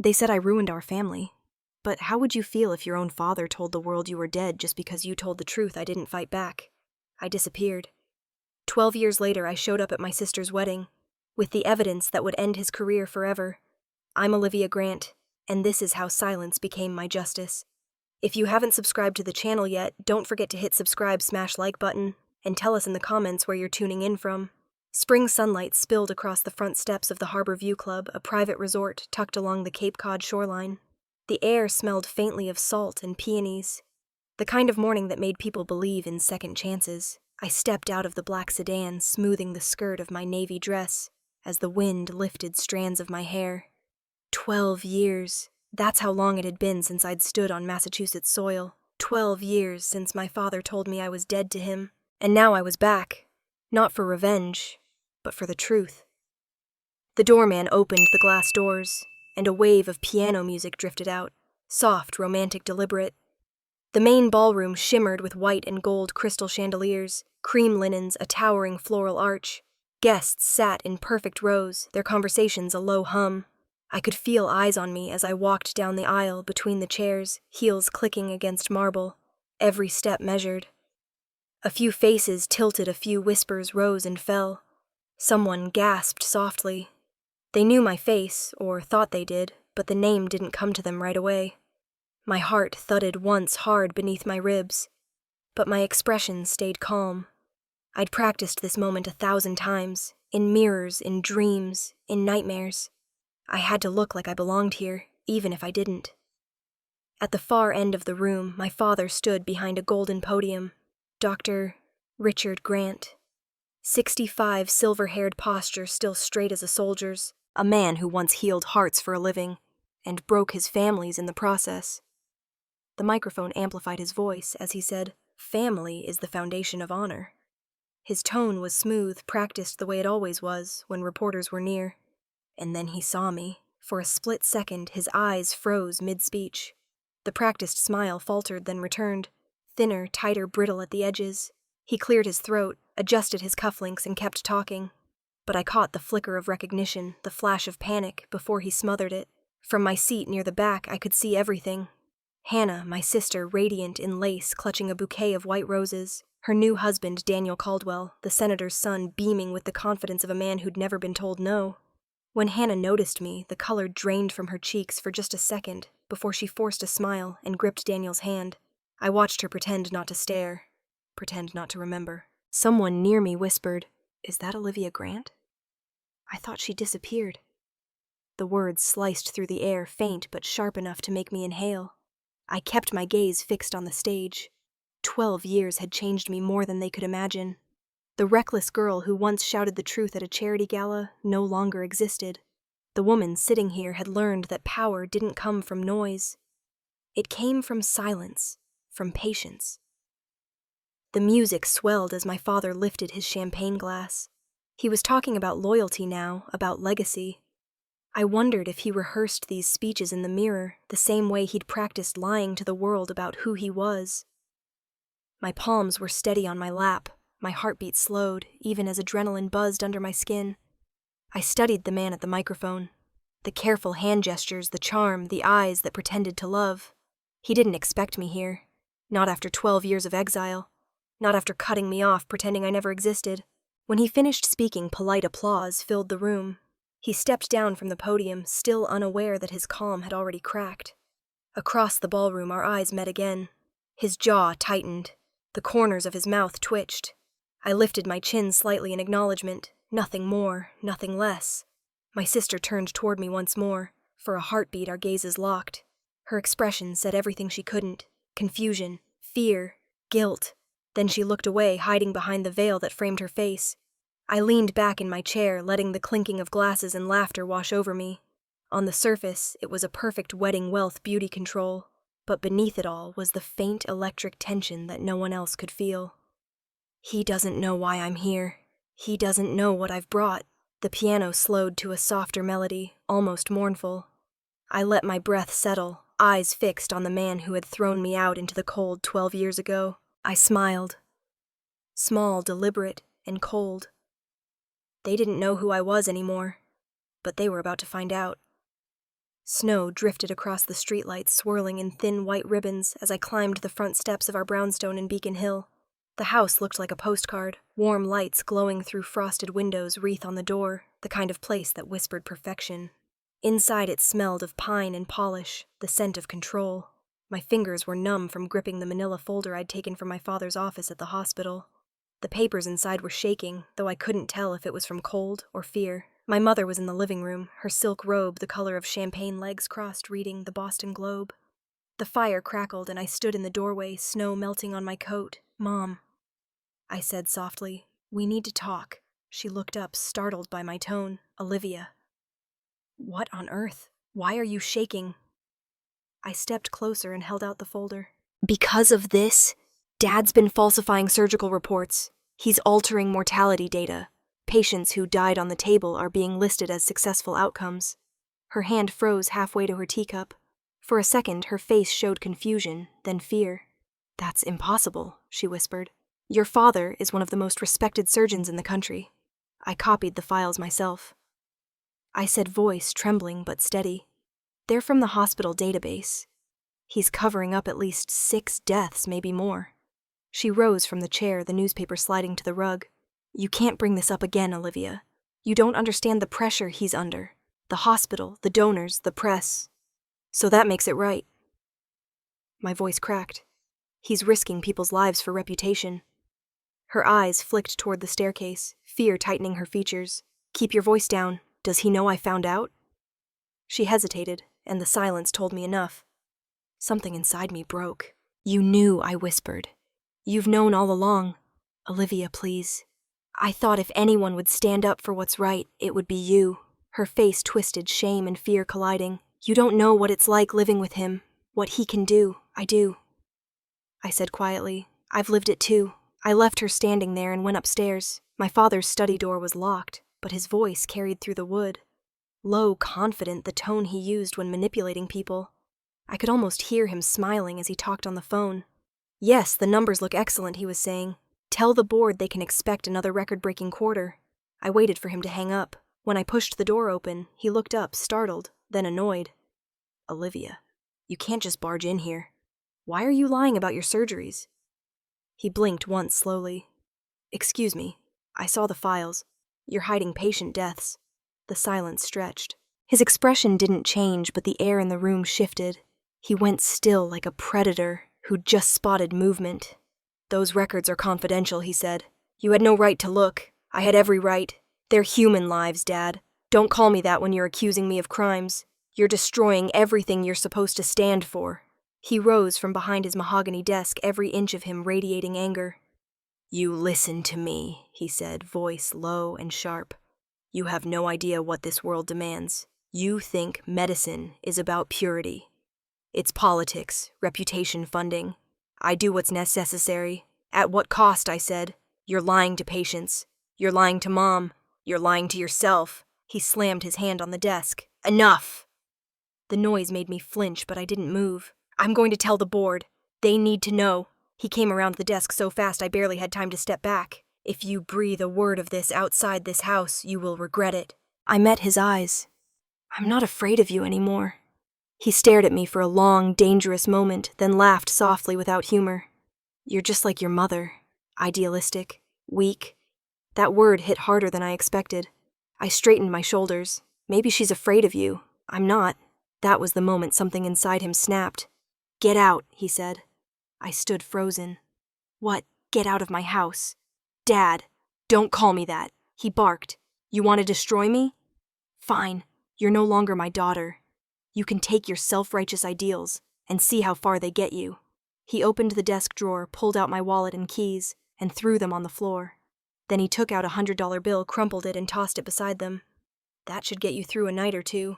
They said I ruined our family. But how would you feel if your own father told the world you were dead just because you told the truth? I didn't fight back. I disappeared. 12 years later, I showed up at my sister's wedding, with the evidence that would end his career forever. I'm Olivia Grant, and this is how silence became my justice. If you haven't subscribed to the channel yet, don't forget to hit subscribe, smash like button, and tell us in the comments where you're tuning in from. Spring sunlight spilled across the front steps of the Harbor View Club, a private resort tucked along the Cape Cod shoreline. The air smelled faintly of salt and peonies, the kind of morning that made people believe in second chances. I stepped out of the black sedan, smoothing the skirt of my navy dress as the wind lifted strands of my hair. 12 years. That's how long it had been since I'd stood on Massachusetts soil. 12 years since my father told me I was dead to him. And now I was back. Not for revenge, but for the truth. The doorman opened the glass doors, and a wave of piano music drifted out. Soft, romantic, deliberate. The main ballroom shimmered with white and gold crystal chandeliers, cream linens, a towering floral arch. Guests sat in perfect rows, their conversations a low hum. I could feel eyes on me as I walked down the aisle between the chairs, heels clicking against marble, every step measured. A few faces tilted, a few whispers rose and fell. Someone gasped softly. They knew my face, or thought they did, but the name didn't come to them right away. My heart thudded once hard beneath my ribs, but my expression stayed calm. I'd practiced this moment 1,000 times, in mirrors, in dreams, in nightmares. I had to look like I belonged here, even if I didn't. At the far end of the room, my father stood behind a golden podium. Dr. Richard Grant. 65, silver-haired posture still straight as a soldier's. A man who once healed hearts for a living, and broke his families in the process. The microphone amplified his voice as he said, "Family is the foundation of honor." His tone was smooth, practiced the way it always was when reporters were near. And then he saw me. For a split second, his eyes froze mid-speech. The practiced smile faltered, then returned, thinner, tighter, brittle at the edges. He cleared his throat, adjusted his cufflinks, and kept talking. But I caught the flicker of recognition, the flash of panic, before he smothered it. From my seat near the back, I could see everything. Hannah, my sister, radiant in lace, clutching a bouquet of white roses. Her new husband, Daniel Caldwell, the senator's son, beaming with the confidence of a man who'd never been told no. When Hannah noticed me, the color drained from her cheeks for just a second before she forced a smile and gripped Daniel's hand. I watched her pretend not to stare, pretend not to remember. Someone near me whispered, "Is that Olivia Grant?" I thought she disappeared. The words sliced through the air, faint but sharp enough to make me inhale. I kept my gaze fixed on the stage. 12 years had changed me more than they could imagine. The reckless girl who once shouted the truth at a charity gala no longer existed. The woman sitting here had learned that power didn't come from noise. It came from silence, from patience. The music swelled as my father lifted his champagne glass. He was talking about loyalty now, about legacy. I wondered if he rehearsed these speeches in the mirror, the same way he'd practiced lying to the world about who he was. My palms were steady on my lap. My heartbeat slowed, even as adrenaline buzzed under my skin. I studied the man at the microphone. The careful hand gestures, the charm, the eyes that pretended to love. He didn't expect me here. Not after 12 years of exile. Not after cutting me off, pretending I never existed. When he finished speaking, polite applause filled the room. He stepped down from the podium, still unaware that his calm had already cracked. Across the ballroom, our eyes met again. His jaw tightened. The corners of his mouth twitched. I lifted my chin slightly in acknowledgement. Nothing more, nothing less. My sister turned toward me once more. For a heartbeat, our gazes locked. Her expression said everything she couldn't. Confusion, fear, guilt. Then she looked away, hiding behind the veil that framed her face. I leaned back in my chair, letting the clinking of glasses and laughter wash over me. On the surface, it was a perfect wedding wealth beauty control, but beneath it all was the faint electric tension that no one else could feel. He doesn't know why I'm here. He doesn't know what I've brought. The piano slowed to a softer melody, almost mournful. I let my breath settle, eyes fixed on the man who had thrown me out into the cold 12 years ago. I smiled. Small, deliberate, and cold. They didn't know who I was anymore, but they were about to find out. Snow drifted across the streetlights, swirling in thin white ribbons as I climbed the front steps of our brownstone in Beacon Hill. The house looked like a postcard, warm lights glowing through frosted windows, wreath on the door, the kind of place that whispered perfection. Inside it smelled of pine and polish, the scent of control. My fingers were numb from gripping the manila folder I'd taken from my father's office at the hospital. The papers inside were shaking, though I couldn't tell if it was from cold or fear. My mother was in the living room, her silk robe the color of champagne legs crossed, reading the Boston Globe. The fire crackled and I stood in the doorway, snow melting on my coat. "Mom," I said softly, "we need to talk." She looked up, startled by my tone. "Olivia." "What on earth? Why are you shaking?" I stepped closer and held out the folder. "Because of this, Dad's been falsifying surgical reports. He's altering mortality data. Patients who died on the table are being listed as successful outcomes." Her hand froze halfway to her teacup. For a second, her face showed confusion, then fear. "That's impossible," she whispered. "Your father is one of the most respected surgeons in the country." I copied the files myself. I said, voice trembling but steady. "They're from the hospital database. He's covering up at least 6 deaths, maybe more." She rose from the chair, the newspaper sliding to the rug. "You can't bring this up again, Olivia. You don't understand the pressure he's under. The hospital, the donors, the press. So that makes it right." My voice cracked. "He's risking people's lives for reputation." Her eyes flicked toward the staircase, fear tightening her features. "Keep your voice down. Does he know I found out?" She hesitated, and the silence told me enough. Something inside me broke. "You knew," I whispered. "You've known all along. Olivia, please. I thought if anyone would stand up for what's right, it would be you." Her face twisted, shame and fear colliding. "You don't know what it's like living with him, what he can do." "I do," I said quietly. "I've lived it too." I left her standing there and went upstairs. My father's study door was locked, but his voice carried through the wood. Low, confident, the tone he used when manipulating people. I could almost hear him smiling as he talked on the phone. "Yes, the numbers look excellent," he was saying. "Tell the board they can expect another record-breaking quarter." I waited for him to hang up. When I pushed the door open, he looked up, startled, then annoyed. "Olivia, you can't just barge in here. Why are you lying about your surgeries?" He blinked once slowly. "Excuse me, I saw the files. You're hiding patient deaths." The silence stretched. His expression didn't change, but the air in the room shifted. He went still like a predator who'd just spotted movement. "Those records are confidential," he said. "You had no right to look. I had every right. They're human lives, Dad. Don't call me that when you're accusing me of crimes. You're destroying everything you're supposed to stand for." He rose from behind his mahogany desk, every inch of him radiating anger. "You listen to me," he said, voice low and sharp. "You have no idea what this world demands. You think medicine is about purity. It's politics, reputation, funding. I do what's necessary. At what cost, I said. You're lying to patients. You're lying to Mom. You're lying to yourself." He slammed his hand on the desk. "Enough!" The noise made me flinch, but I didn't move. "I'm going to tell the board. They need to know." He came around the desk so fast I barely had time to step back. "If you breathe a word of this outside this house, you will regret it." I met his eyes. "I'm not afraid of you anymore." He stared at me for a long, dangerous moment, then laughed softly without humor. "You're just like your mother. Idealistic. Weak." That word hit harder than I expected. I straightened my shoulders. "Maybe she's afraid of you. I'm not." That was the moment something inside him snapped. "Get out," he said. I stood frozen. "What? Get out of my house?" "Dad, don't call me that," he barked. "You want to destroy me? Fine. You're no longer my daughter. You can take your self-righteous ideals and see how far they get you." He opened the desk drawer, pulled out my wallet and keys, and threw them on the floor. Then he took out a $100 bill, crumpled it, and tossed it beside them. "That should get you through a night or two."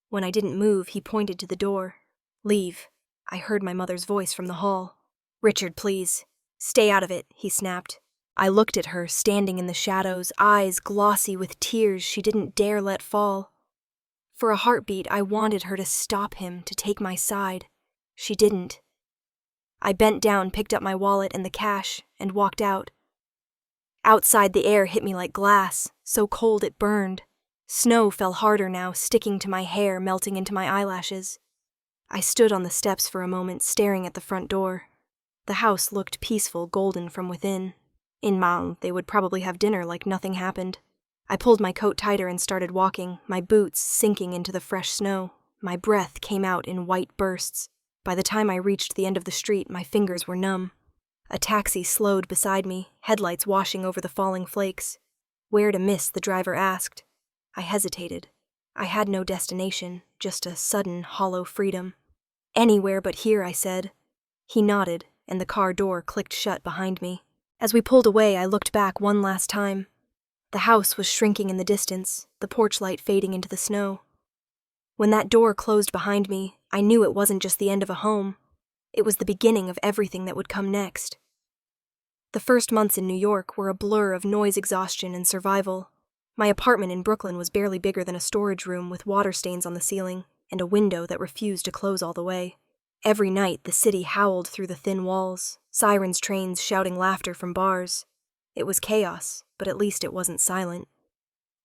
When I didn't move, he pointed to the door. "Leave." I heard my mother's voice from the hall. "Richard, please. Stay out of it," he snapped. I looked at her, standing in the shadows, eyes glossy with tears she didn't dare let fall. For a heartbeat, I wanted her to stop him, to take my side. She didn't. I bent down, picked up my wallet and the cash, and walked out. Outside, the air hit me like glass, so cold it burned. Snow fell harder now, sticking to my hair, melting into my eyelashes. I stood on the steps for a moment, staring at the front door. The house looked peaceful, golden from within. In Malm, they would probably have dinner like nothing happened. I pulled my coat tighter and started walking, my boots sinking into the fresh snow. My breath came out in white bursts. By the time I reached the end of the street, my fingers were numb. A taxi slowed beside me, headlights washing over the falling flakes. Where to miss, the driver asked. I hesitated. I had no destination, just a sudden, hollow freedom. Anywhere but here, I said. He nodded, and the car door clicked shut behind me. As we pulled away, I looked back one last time. The house was shrinking in the distance, the porch light fading into the snow. When that door closed behind me, I knew it wasn't just the end of a home. It was the beginning of everything that would come next. The first months in New York were a blur of noise exhaustion and survival. My apartment in Brooklyn was barely bigger than a storage room with water stains on the ceiling and a window that refused to close all the way. Every night, the city howled through the thin walls, sirens, trains shouting laughter from bars. It was chaos, but at least it wasn't silent.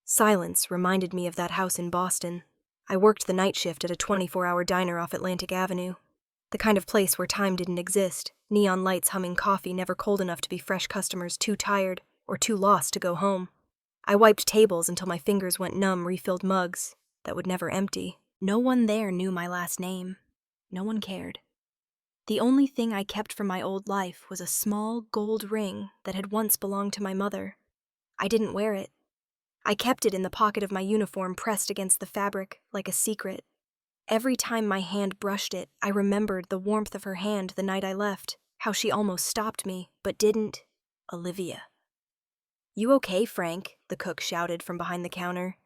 Silence reminded me of that house in Boston. I worked the night shift at a 24-hour diner off Atlantic Avenue. The kind of place where time didn't exist, neon lights humming coffee never cold enough to be fresh customers too tired or too lost to go home. I wiped tables until my fingers went numb, refilled mugs that would never empty. No one there knew my last name. No one cared. The only thing I kept from my old life was a small gold ring that had once belonged to my mother. I didn't wear it. I kept it in the pocket of my uniform, pressed against the fabric like a secret. Every time my hand brushed it, I remembered the warmth of her hand the night I left, how she almost stopped me, but didn't. Olivia. "You okay, Frank?" the cook shouted from behind the counter.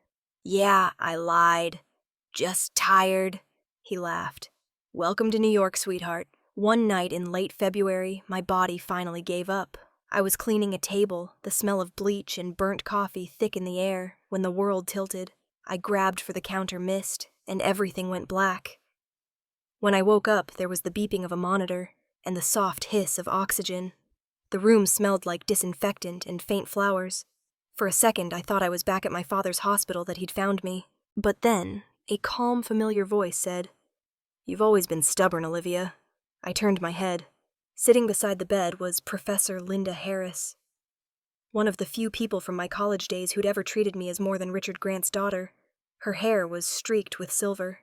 "Yeah, I lied. Just tired," he laughed. "Welcome to New York, sweetheart." One night in late February, my body finally gave up. I was cleaning a table, the smell of bleach and burnt coffee thick in the air, when the world tilted. I grabbed for the counter mist, and everything went black. When I woke up, there was the beeping of a monitor, and the soft hiss of oxygen. The room smelled like disinfectant and faint flowers. For a second, I thought I was back at my father's hospital that he'd found me. But then, a calm, familiar voice said, "You've always been stubborn, Olivia." I turned my head. Sitting beside the bed was Professor Linda Harris, one of the few people from my college days who'd ever treated me as more than Richard Grant's daughter. Her hair was streaked with silver.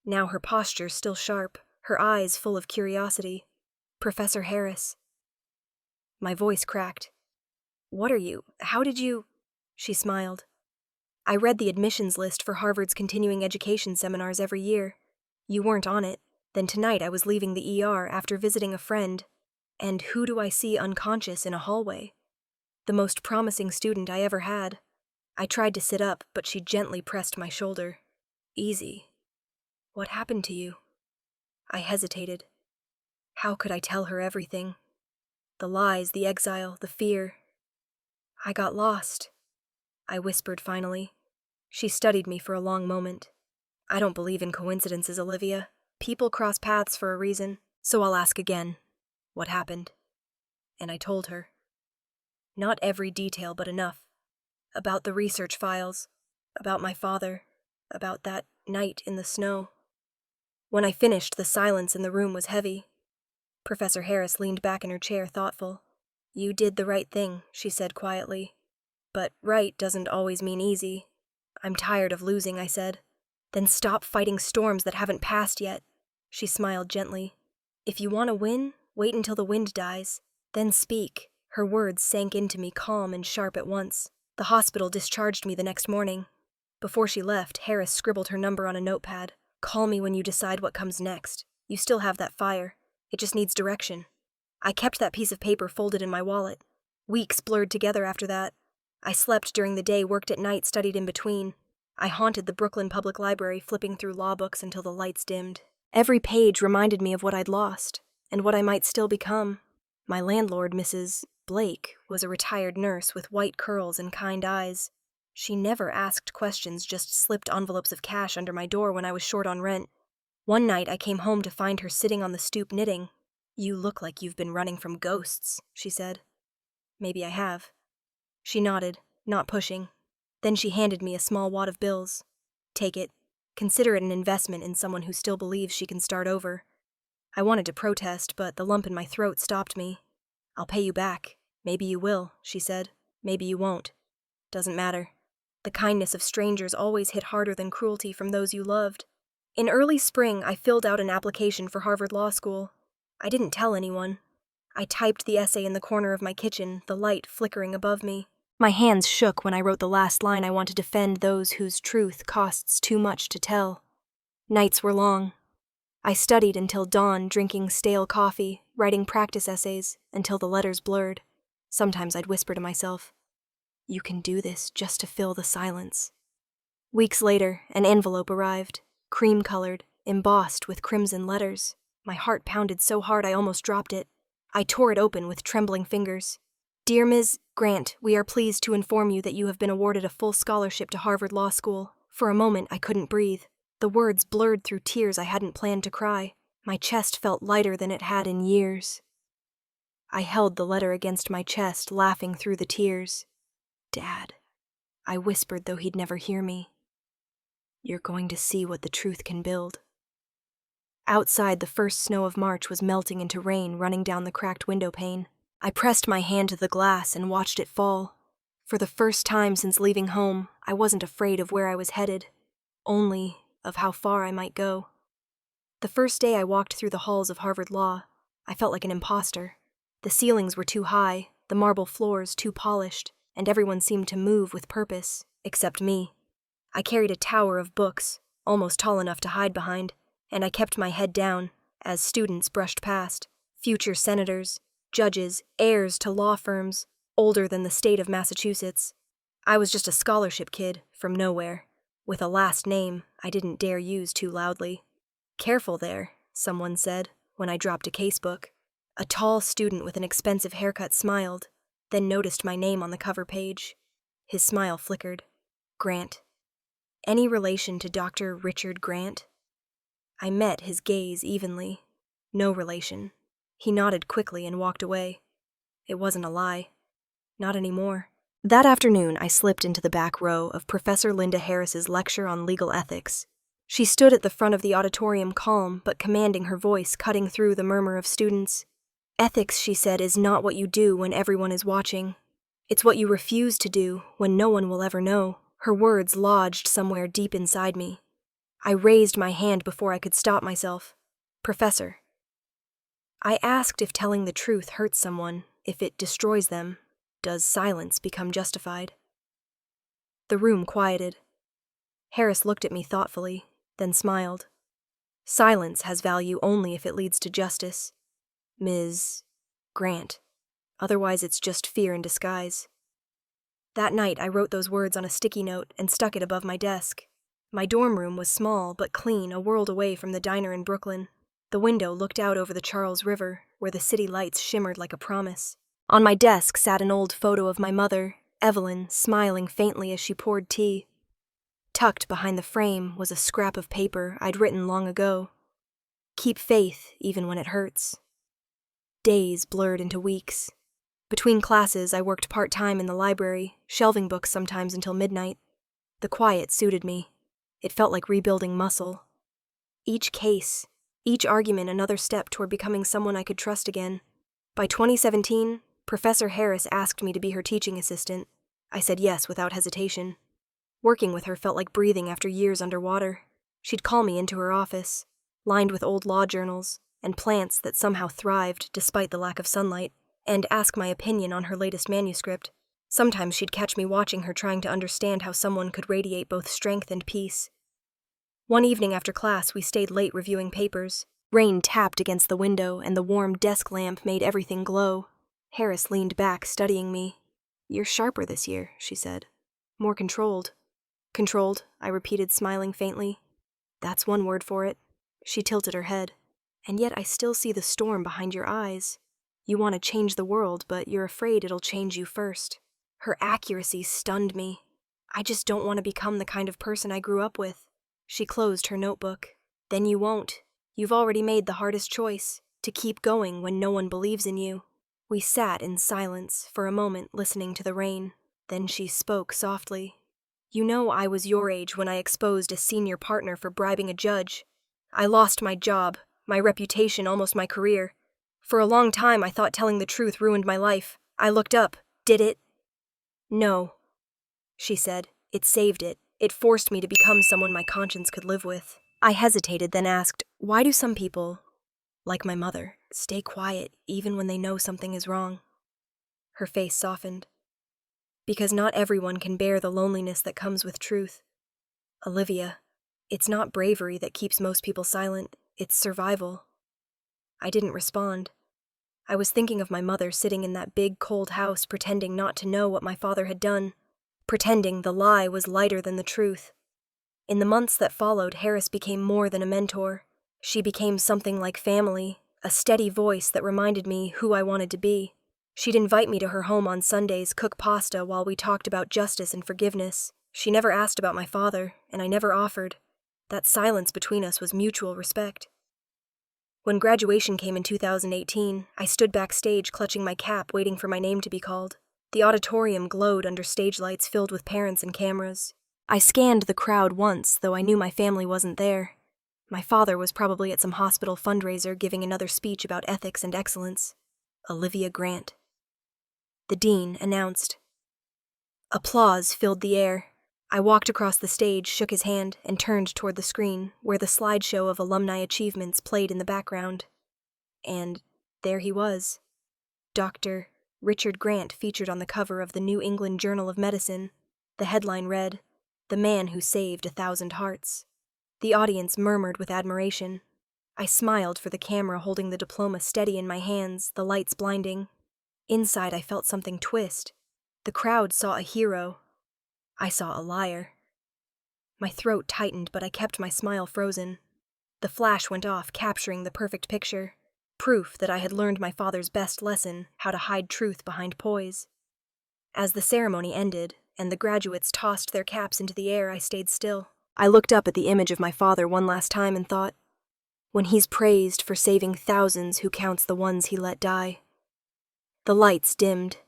Now her posture still sharp, her eyes full of curiosity. "Professor Harris." My voice cracked. "What are you? How did you—" She smiled. "I read the admissions list for Harvard's continuing education seminars every year. You weren't on it. Then tonight I was leaving the ER after visiting a friend, and who do I see unconscious in a hallway? The most promising student I ever had. I tried to sit up, but she gently pressed my shoulder. Easy. What happened to you?" I hesitated. How could I tell her everything? The lies, the exile, the fear. "I got lost," I whispered finally. She studied me for a long moment. "I don't believe in coincidences, Olivia. People cross paths for a reason, so I'll ask again. What happened?" And I told her. Not every detail, but enough. About the research files, about my father, about that night in the snow. When I finished, the silence in the room was heavy. Professor Harris leaned back in her chair, thoughtful. "You did the right thing," she said quietly. "But right doesn't always mean easy." "I'm tired of losing," I said. "Then stop fighting storms that haven't passed yet." She smiled gently. "If you want to win, wait until the wind dies. Then speak." Her words sank into me, calm and sharp at once. The hospital discharged me the next morning. Before she left, Harris scribbled her number on a notepad. "Call me when you decide what comes next. You still have that fire. It just needs direction." I kept that piece of paper folded in my wallet. Weeks blurred together after that. I slept during the day, worked at night, studied in between. I haunted the Brooklyn Public Library, flipping through law books until the lights dimmed. Every page reminded me of what I'd lost, and what I might still become. My landlord, Mrs. Blake, was a retired nurse with white curls and kind eyes. She never asked questions, just slipped envelopes of cash under my door when I was short on rent. One night I came home to find her sitting on the stoop knitting. "You look like you've been running from ghosts," she said. "Maybe I have." She nodded, not pushing. Then she handed me a small wad of bills. Take it. Consider it an investment in someone who still believes she can start over. I wanted to protest, but the lump in my throat stopped me. I'll pay you back. Maybe you will, she said. Maybe you won't. Doesn't matter. The kindness of strangers always hit harder than cruelty from those you loved. In early spring, I filled out an application for Harvard Law School. I didn't tell anyone. I typed the essay in the corner of my kitchen, the light flickering above me. My hands shook when I wrote the last line. I want to defend those whose truth costs too much to tell. Nights were long. I studied until dawn, drinking stale coffee, writing practice essays, until the letters blurred. Sometimes I'd whisper to myself, "You can do this," just to fill the silence. Weeks later, an envelope arrived, cream-colored, embossed with crimson letters. My heart pounded so hard I almost dropped it. I tore it open with trembling fingers. Dear Ms. Grant, we are pleased to inform you that you have been awarded a full scholarship to Harvard Law School. For a moment, I couldn't breathe. The words blurred through tears I hadn't planned to cry. My chest felt lighter than it had in years. I held the letter against my chest, laughing through the tears. Dad, I whispered, though he'd never hear me. You're going to see what the truth can build. Outside, the first snow of March was melting into rain, running down the cracked window pane. I pressed my hand to the glass and watched it fall. For the first time since leaving home, I wasn't afraid of where I was headed, only of how far I might go. The first day I walked through the halls of Harvard Law, I felt like an imposter. The ceilings were too high, the marble floors too polished, and everyone seemed to move with purpose, except me. I carried a tower of books, almost tall enough to hide behind, and I kept my head down as students brushed past. Future senators, judges, heirs to law firms, older than the state of Massachusetts. I was just a scholarship kid from nowhere, with a last name I didn't dare use too loudly. Careful there, someone said, when I dropped a casebook. A tall student with an expensive haircut smiled, then noticed my name on the cover page. His smile flickered. Grant. Any relation to Dr. Richard Grant? I met his gaze evenly. No relation. He nodded quickly and walked away. It wasn't a lie. Not anymore. That afternoon, I slipped into the back row of Professor Linda Harris's lecture on legal ethics. She stood at the front of the auditorium, calm but commanding, her voice cutting through the murmur of students. Ethics, she said, is not what you do when everyone is watching. It's what you refuse to do when no one will ever know. Her words lodged somewhere deep inside me. I raised my hand before I could stop myself. Professor. I asked if telling the truth hurts someone, if it destroys them. Does silence become justified? The room quieted. Harris looked at me thoughtfully, then smiled. Silence has value only if it leads to justice. Ms. Grant. Otherwise, it's just fear in disguise. That night, I wrote those words on a sticky note and stuck it above my desk. My dorm room was small but clean, a world away from the diner in Brooklyn. The window looked out over the Charles River, where the city lights shimmered like a promise. On my desk sat an old photo of my mother, Evelyn, smiling faintly as she poured tea. Tucked behind the frame was a scrap of paper I'd written long ago. Keep faith even when it hurts. Days blurred into weeks. Between classes, I worked part-time in the library, shelving books sometimes until midnight. The quiet suited me. It felt like rebuilding muscle. Each case, each argument, another step toward becoming someone I could trust again. By 2017, Professor Harris asked me to be her teaching assistant. I said yes without hesitation. Working with her felt like breathing after years underwater. She'd call me into her office, lined with old law journals and plants that somehow thrived despite the lack of sunlight, and ask my opinion on her latest manuscript. Sometimes she'd catch me watching her, trying to understand how someone could radiate both strength and peace. One evening after class, we stayed late reviewing papers. Rain tapped against the window, and the warm desk lamp made everything glow. Harris leaned back, studying me. You're sharper this year, she said. More controlled. Controlled, I repeated, smiling faintly. That's one word for it. She tilted her head. And yet I still see the storm behind your eyes. You want to change the world, but you're afraid it'll change you first. Her accuracy stunned me. I just don't want to become the kind of person I grew up with. She closed her notebook. Then you won't. You've already made the hardest choice, to keep going when no one believes in you. We sat in silence for a moment, listening to the rain. Then she spoke softly. You know I was your age when I exposed a senior partner for bribing a judge. I lost my job, my reputation, almost my career. For a long time I thought telling the truth ruined my life. I looked up. Did it? No, she said. It saved it. It forced me to become someone my conscience could live with. I hesitated, then asked, why do some people, like my mother, stay quiet even when they know something is wrong? Her face softened. Because not everyone can bear the loneliness that comes with truth. Olivia, it's not bravery that keeps most people silent, it's survival. I didn't respond. I was thinking of my mother sitting in that big, cold house pretending not to know what my father had done, pretending the lie was lighter than the truth. In the months that followed, Harris became more than a mentor. She became something like family, a steady voice that reminded me who I wanted to be. She'd invite me to her home on Sundays, cook pasta while we talked about justice and forgiveness. She never asked about my father, and I never offered. That silence between us was mutual respect. When graduation came in 2018, I stood backstage clutching my cap, waiting for my name to be called. The auditorium glowed under stage lights filled with parents and cameras. I scanned the crowd once, though I knew my family wasn't there. My father was probably at some hospital fundraiser giving another speech about ethics and excellence. Olivia Grant. The dean announced. Applause filled the air. I walked across the stage, shook his hand, and turned toward the screen, where the slideshow of alumni achievements played in the background. And there he was. Dr. Richard Grant featured on the cover of the New England Journal of Medicine. The headline read, "The Man Who Saved 1,000 Hearts." The audience murmured with admiration. I smiled for the camera, holding the diploma steady in my hands, the lights blinding. Inside, I felt something twist. The crowd saw a hero. I saw a liar. My throat tightened, but I kept my smile frozen. The flash went off, capturing the perfect picture. Proof that I had learned my father's best lesson, how to hide truth behind poise. As the ceremony ended, and the graduates tossed their caps into the air, I stayed still. I looked up at the image of my father one last time and thought, when he's praised for saving thousands, who counts the ones he let die? The lights dimmed.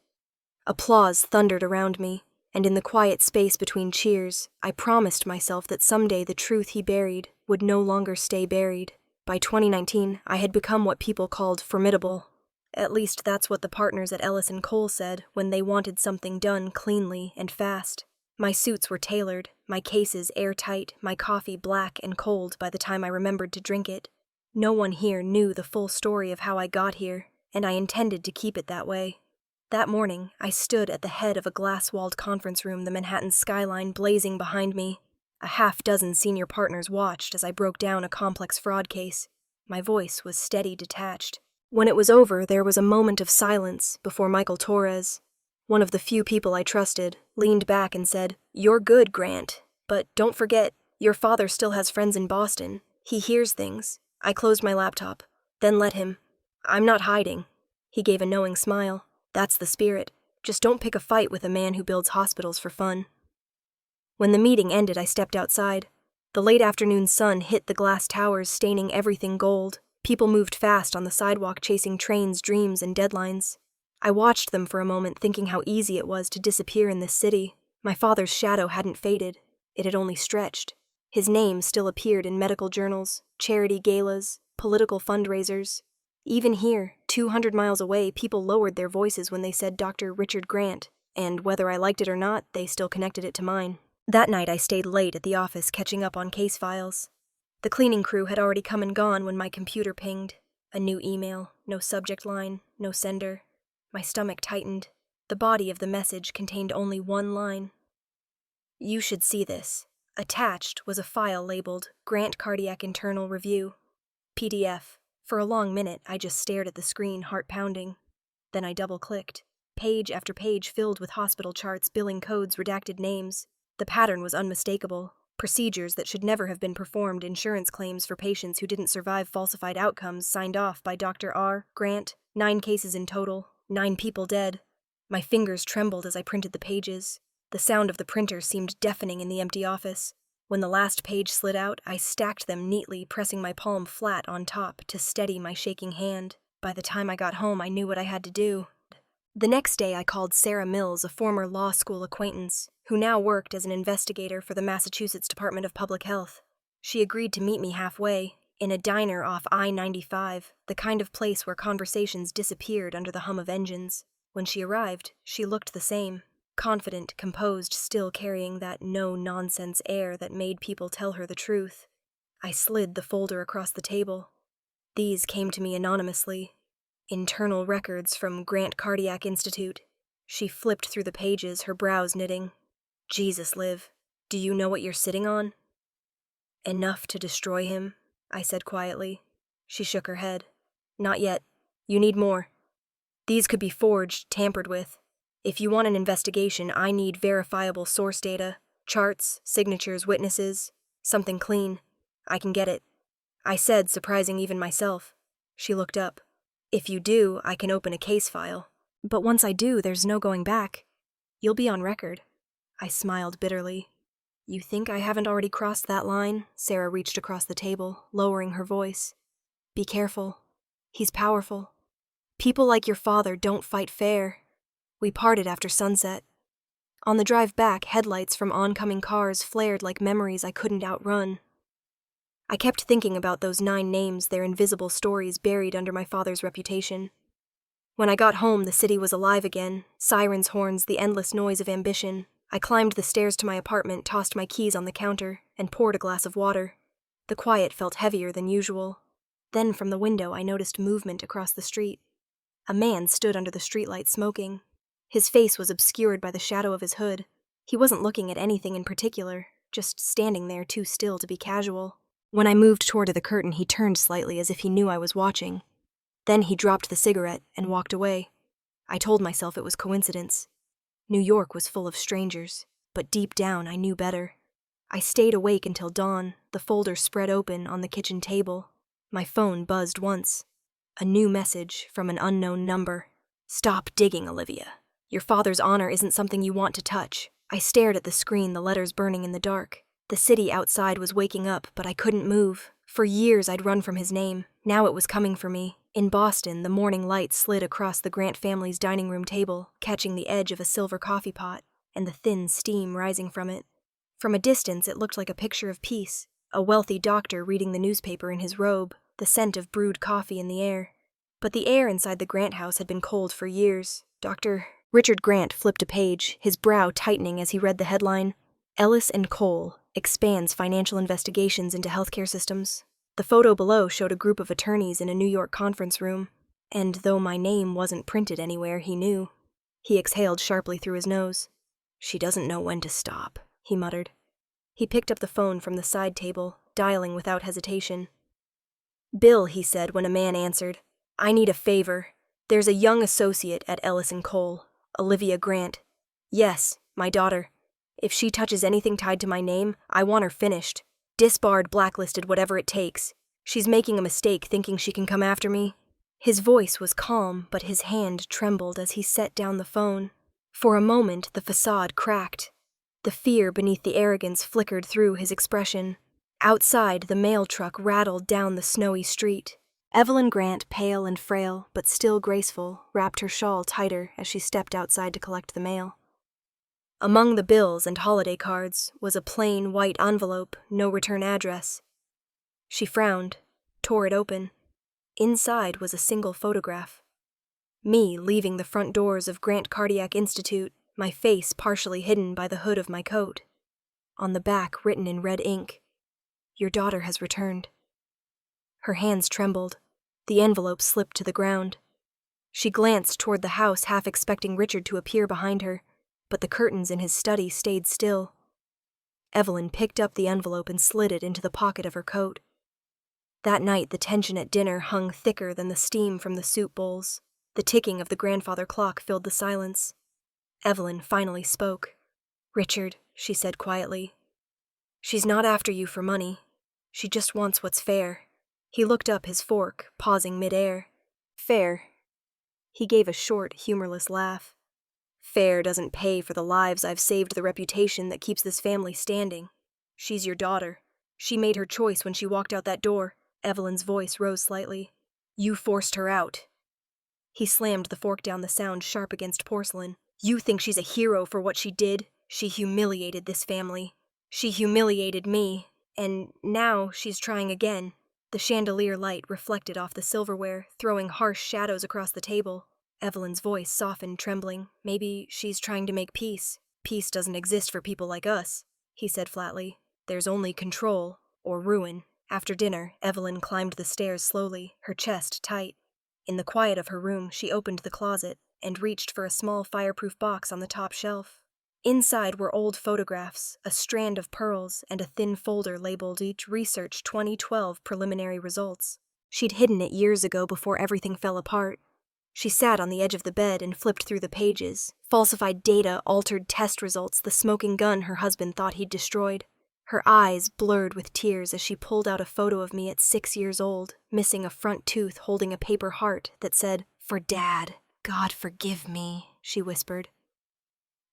Applause thundered around me, and in the quiet space between cheers, I promised myself that someday the truth he buried would no longer stay buried. By 2019, I had become what people called formidable. At least that's what the partners at Ellis & Cole said when they wanted something done cleanly and fast. My suits were tailored, my cases airtight, my coffee black and cold by the time I remembered to drink it. No one here knew the full story of how I got here, and I intended to keep it that way. That morning, I stood at the head of a glass-walled conference room, the Manhattan skyline blazing behind me. A half-dozen senior partners watched as I broke down a complex fraud case. My voice was steady, detached. When it was over, there was a moment of silence before Michael Torres, one of the few people I trusted, leaned back and said, "You're good, Grant, but don't forget, your father still has friends in Boston. He hears things." I closed my laptop. Then let him. "I'm not hiding." He gave a knowing smile. "That's the spirit. Just don't pick a fight with a man who builds hospitals for fun." When the meeting ended, I stepped outside. The late afternoon sun hit the glass towers, staining everything gold. People moved fast on the sidewalk, chasing trains, dreams, and deadlines. I watched them for a moment, thinking how easy it was to disappear in this city. My father's shadow hadn't faded. It had only stretched. His name still appeared in medical journals, charity galas, political fundraisers. Even here, 200 miles away, people lowered their voices when they said Dr. Richard Grant, and whether I liked it or not, they still connected it to mine. That night I stayed late at the office catching up on case files. The cleaning crew had already come and gone when my computer pinged. A new email, no subject line, no sender. My stomach tightened. The body of the message contained only one line. "You should see this." Attached was a file labeled Grant Cardiac Internal Review, PDF. For a long minute, I just stared at the screen, heart pounding. Then I double-clicked. Page after page filled with hospital charts, billing codes, redacted names. The pattern was unmistakable. Procedures that should never have been performed, insurance claims for patients who didn't survive falsified outcomes, signed off by Dr. R. Grant. 9 cases in total, 9 people dead. My fingers trembled as I printed the pages. The sound of the printer seemed deafening in the empty office. When the last page slid out, I stacked them neatly, pressing my palm flat on top to steady my shaking hand. By the time I got home, I knew what I had to do. The next day, I called Sarah Mills, a former law school acquaintance, who now worked as an investigator for the Massachusetts Department of Public Health. She agreed to meet me halfway, in a diner off I-95, the kind of place where conversations disappeared under the hum of engines. When she arrived, she looked the same, confident, composed, still carrying that no-nonsense air that made people tell her the truth. I slid the folder across the table. These came to me anonymously. Internal records from Grant Cardiac Institute. She flipped through the pages, her brows knitting. Jesus, Liv, do you know what you're sitting on? Enough to destroy him, I said quietly. She shook her head. Not yet. You need more. These could be forged, tampered with. If you want an investigation, I need verifiable source data, charts, signatures, witnesses, something clean. I can get it. I said, surprising even myself. She looked up. If you do, I can open a case file. But once I do, there's no going back. You'll be on record. I smiled bitterly. You think I haven't already crossed that line? Sarah reached across the table, lowering her voice. Be careful. He's powerful. People like your father don't fight fair. We parted after sunset. On the drive back, headlights from oncoming cars flared like memories I couldn't outrun. I kept thinking about those 9 names, their invisible stories buried under my father's reputation. When I got home, the city was alive again, sirens' horns, the endless noise of ambition. I climbed the stairs to my apartment, tossed my keys on the counter, and poured a glass of water. The quiet felt heavier than usual. Then from the window, I noticed movement across the street. A man stood under the streetlight smoking. His face was obscured by the shadow of his hood. He wasn't looking at anything in particular, just standing there too still to be casual. When I moved toward the curtain, he turned slightly as if he knew I was watching. Then he dropped the cigarette and walked away. I told myself it was coincidence. New York was full of strangers, but deep down I knew better. I stayed awake until dawn, the folder spread open on the kitchen table. My phone buzzed once. A new message from an unknown number. Stop digging, Olivia. Your father's honor isn't something you want to touch. I stared at the screen, the letters burning in the dark. The city outside was waking up, but I couldn't move. For years I'd run from his name. Now it was coming for me. In Boston, the morning light slid across the Grant family's dining room table, catching the edge of a silver coffee pot, and the thin steam rising from it. From a distance, it looked like a picture of peace. A wealthy doctor reading the newspaper in his robe, the scent of brewed coffee in the air. But the air inside the Grant house had been cold for years. Richard Grant flipped a page, his brow tightening as he read the headline, Ellis & Cole expands financial investigations into healthcare systems. The photo below showed a group of attorneys in a New York conference room, and though my name wasn't printed anywhere, he knew. He exhaled sharply through his nose. She doesn't know when to stop, he muttered. He picked up the phone from the side table, dialing without hesitation. Bill, he said when a man answered. I need a favor. There's a young associate at Ellis & Cole, Olivia Grant. Yes, my daughter. If she touches anything tied to my name, I want her finished. Disbarred, blacklisted, whatever it takes. She's making a mistake thinking she can come after me. His voice was calm, but his hand trembled as he set down the phone. For a moment, the facade cracked. The fear beneath the arrogance flickered through his expression. Outside, the mail truck rattled down the snowy street. Evelyn Grant, pale and frail, but still graceful, wrapped her shawl tighter as she stepped outside to collect the mail. Among the bills and holiday cards was a plain white envelope, no return address. She frowned, tore it open. Inside was a single photograph. Me leaving the front doors of Grant Cardiac Institute, my face partially hidden by the hood of my coat. On the back, written in red ink, Your daughter has returned. Her hands trembled. The envelope slipped to the ground. She glanced toward the house, half expecting Richard to appear behind her, but the curtains in his study stayed still. Evelyn picked up the envelope and slid it into the pocket of her coat. That night, the tension at dinner hung thicker than the steam from the soup bowls. The ticking of the grandfather clock filled the silence. Evelyn finally spoke. Richard, she said quietly. She's not after you for money. She just wants what's fair. He looked up his fork, pausing mid-air. Fair. He gave a short, humorless laugh. Fair doesn't pay for the lives I've saved, the reputation that keeps this family standing. She's your daughter. She made her choice when she walked out that door. Evelyn's voice rose slightly. You forced her out. He slammed the fork down, the sound sharp against porcelain. You think she's a hero for what she did? She humiliated this family. She humiliated me. And now she's trying again. The chandelier light reflected off the silverware, throwing harsh shadows across the table. Evelyn's voice softened, trembling. Maybe she's trying to make peace. Peace doesn't exist for people like us, he said flatly. There's only control, or ruin. After dinner, Evelyn climbed the stairs slowly, her chest tight. In the quiet of her room, she opened the closet and reached for a small fireproof box on the top shelf. Inside were old photographs, a strand of pearls, and a thin folder labeled each Research 2012 preliminary results. She'd hidden it years ago before everything fell apart. She sat on the edge of the bed and flipped through the pages. Falsified data, altered test results, the smoking gun her husband thought he'd destroyed. Her eyes blurred with tears as she pulled out a photo of me at 6 years old, missing a front tooth, holding a paper heart that said, "For Dad. God forgive me," she whispered.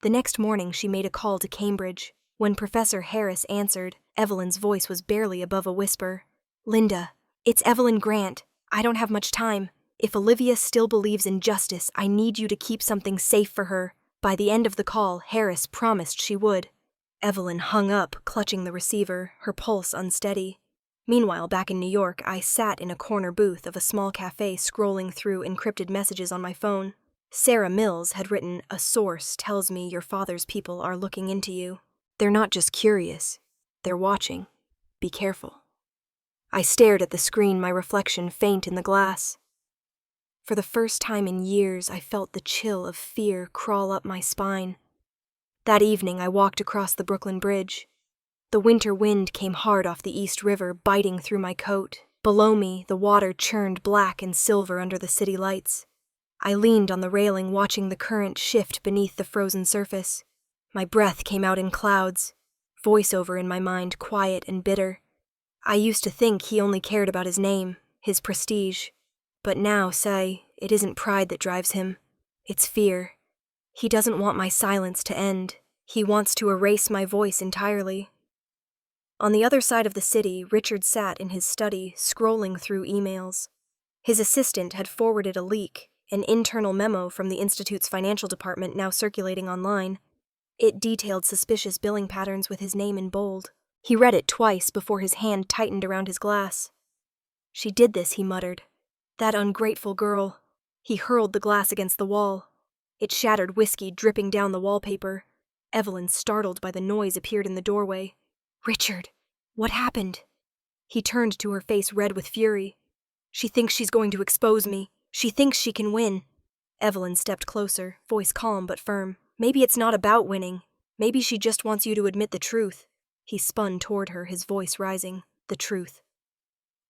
The next morning, she made a call to Cambridge. When Professor Harris answered, Evelyn's voice was barely above a whisper. "Linda, it's Evelyn Grant. I don't have much time. If Olivia still believes in justice, I need you to keep something safe for her." By the end of the call, Harris promised she would. Evelyn hung up, clutching the receiver, her pulse unsteady. Meanwhile, back in New York, I sat in a corner booth of a small cafe scrolling through encrypted messages on my phone. Sarah Mills had written, "A source tells me your father's people are looking into you. They're not just curious, they're watching. Be careful." I stared at the screen, my reflection faint in the glass. For the first time in years, I felt the chill of fear crawl up my spine. That evening, I walked across the Brooklyn Bridge. The winter wind came hard off the East River, biting through my coat. Below me, the water churned black and silver under the city lights. I leaned on the railing, watching the current shift beneath the frozen surface. My breath came out in clouds, voiceover in my mind, quiet and bitter. I used to think he only cared about his name, his prestige. But now, say, it isn't pride that drives him. It's fear. He doesn't want my silence to end. He wants to erase my voice entirely. On the other side of the city, Richard sat in his study, scrolling through emails. His assistant had forwarded a leak, an internal memo from the Institute's financial department now circulating online. It detailed suspicious billing patterns with his name in bold. He read it twice before his hand tightened around his glass. "She did this," he muttered. "That ungrateful girl." He hurled the glass against the wall. It shattered, whiskey dripping down the wallpaper. Evelyn, startled by the noise, appeared in the doorway. "Richard, what happened?" He turned to her, face red with fury. "She thinks she's going to expose me. She thinks she can win." Evelyn stepped closer, voice calm but firm. "Maybe it's not about winning. Maybe she just wants you to admit the truth." He spun toward her, his voice rising. "The truth.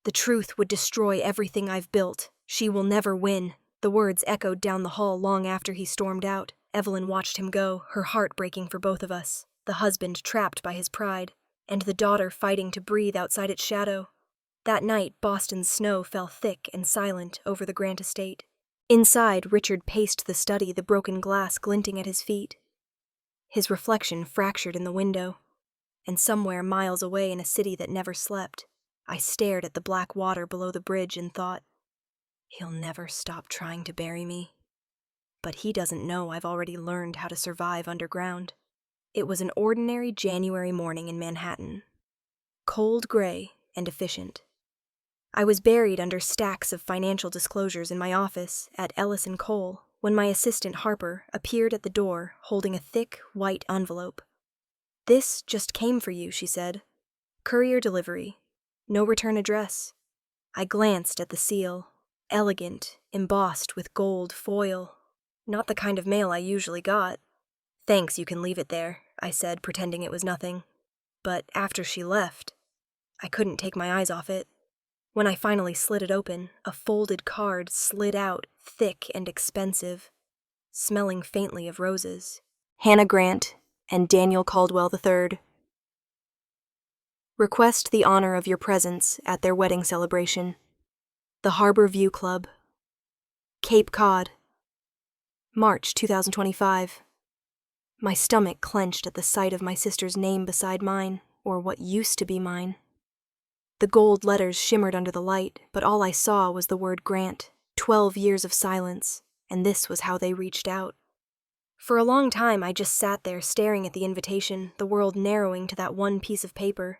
The truth would destroy everything I've built. She will never win." The words echoed down the hall long after he stormed out. Evelyn watched him go, her heart breaking for both of us. The husband trapped by his pride, and the daughter fighting to breathe outside its shadow. That night, Boston's snow fell thick and silent over the Grant estate. Inside, Richard paced the study, the broken glass glinting at his feet. His reflection fractured in the window. And somewhere miles away in a city that never slept, I stared at the black water below the bridge and thought, he'll never stop trying to bury me. But he doesn't know I've already learned how to survive underground. It was an ordinary January morning in Manhattan. Cold gray and efficient. I was buried under stacks of financial disclosures in my office at Ellis & Cole when my assistant Harper appeared at the door holding a thick, white envelope. "This just came for you," she said. "Courier delivery. No return address." I glanced at the seal. Elegant, embossed with gold foil. Not the kind of mail I usually got. "Thanks, you can leave it there," I said, pretending it was nothing. But after she left, I couldn't take my eyes off it. When I finally slid it open, a folded card slid out, thick and expensive, smelling faintly of roses. Hannah Grant and Daniel Caldwell III. Request the honor of your presence at their wedding celebration. The Harbor View Club. Cape Cod. March 2025. My stomach clenched at the sight of my sister's name beside mine, or what used to be mine. The gold letters shimmered under the light, but all I saw was the word Grant, 12 years of silence, and this was how they reached out. For a long time, I just sat there staring at the invitation, the world narrowing to that one piece of paper.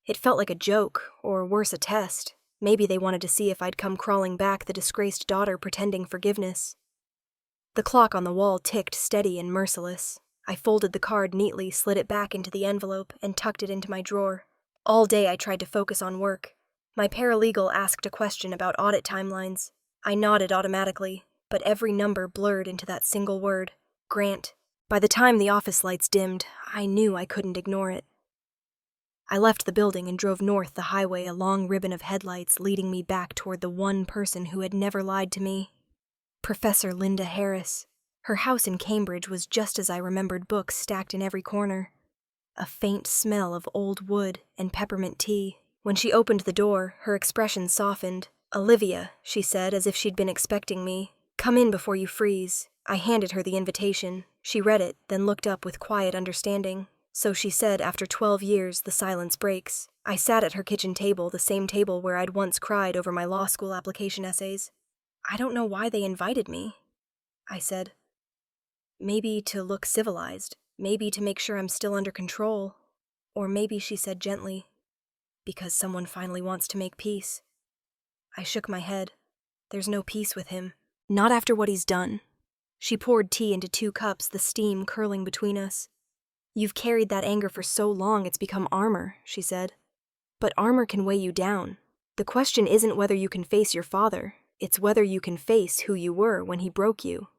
It felt like a joke, or worse, a test. Maybe they wanted to see if I'd come crawling back, the disgraced daughter pretending forgiveness. The clock on the wall ticked steady and merciless. I folded the card neatly, slid it back into the envelope, and tucked it into my drawer. All day I tried to focus on work. My paralegal asked a question about audit timelines. I nodded automatically, but every number blurred into that single word, Grant. By the time the office lights dimmed, I knew I couldn't ignore it. I left the building and drove north the highway, a long ribbon of headlights leading me back toward the one person who had never lied to me. Professor Linda Harris. Her house in Cambridge was just as I remembered, books stacked in every corner. A faint smell of old wood and peppermint tea. When she opened the door, her expression softened. "Olivia," she said, as if she'd been expecting me. "Come in before you freeze." I handed her the invitation. She read it, then looked up with quiet understanding. So she said, after 12 years, the silence breaks. I sat at her kitchen table, the same table where I'd once cried over my law school application essays. "I don't know why they invited me," I said. "Maybe to look civilized. Maybe to make sure I'm still under control. Or maybe," she said gently, "because someone finally wants to make peace." I shook my head. There's no peace with him. Not after what he's done. She poured tea into 2 cups, the steam curling between us. "You've carried that anger for so long it's become armor," she said. "But armor can weigh you down. The question isn't whether you can face your father. It's whether you can face who you were when he broke you."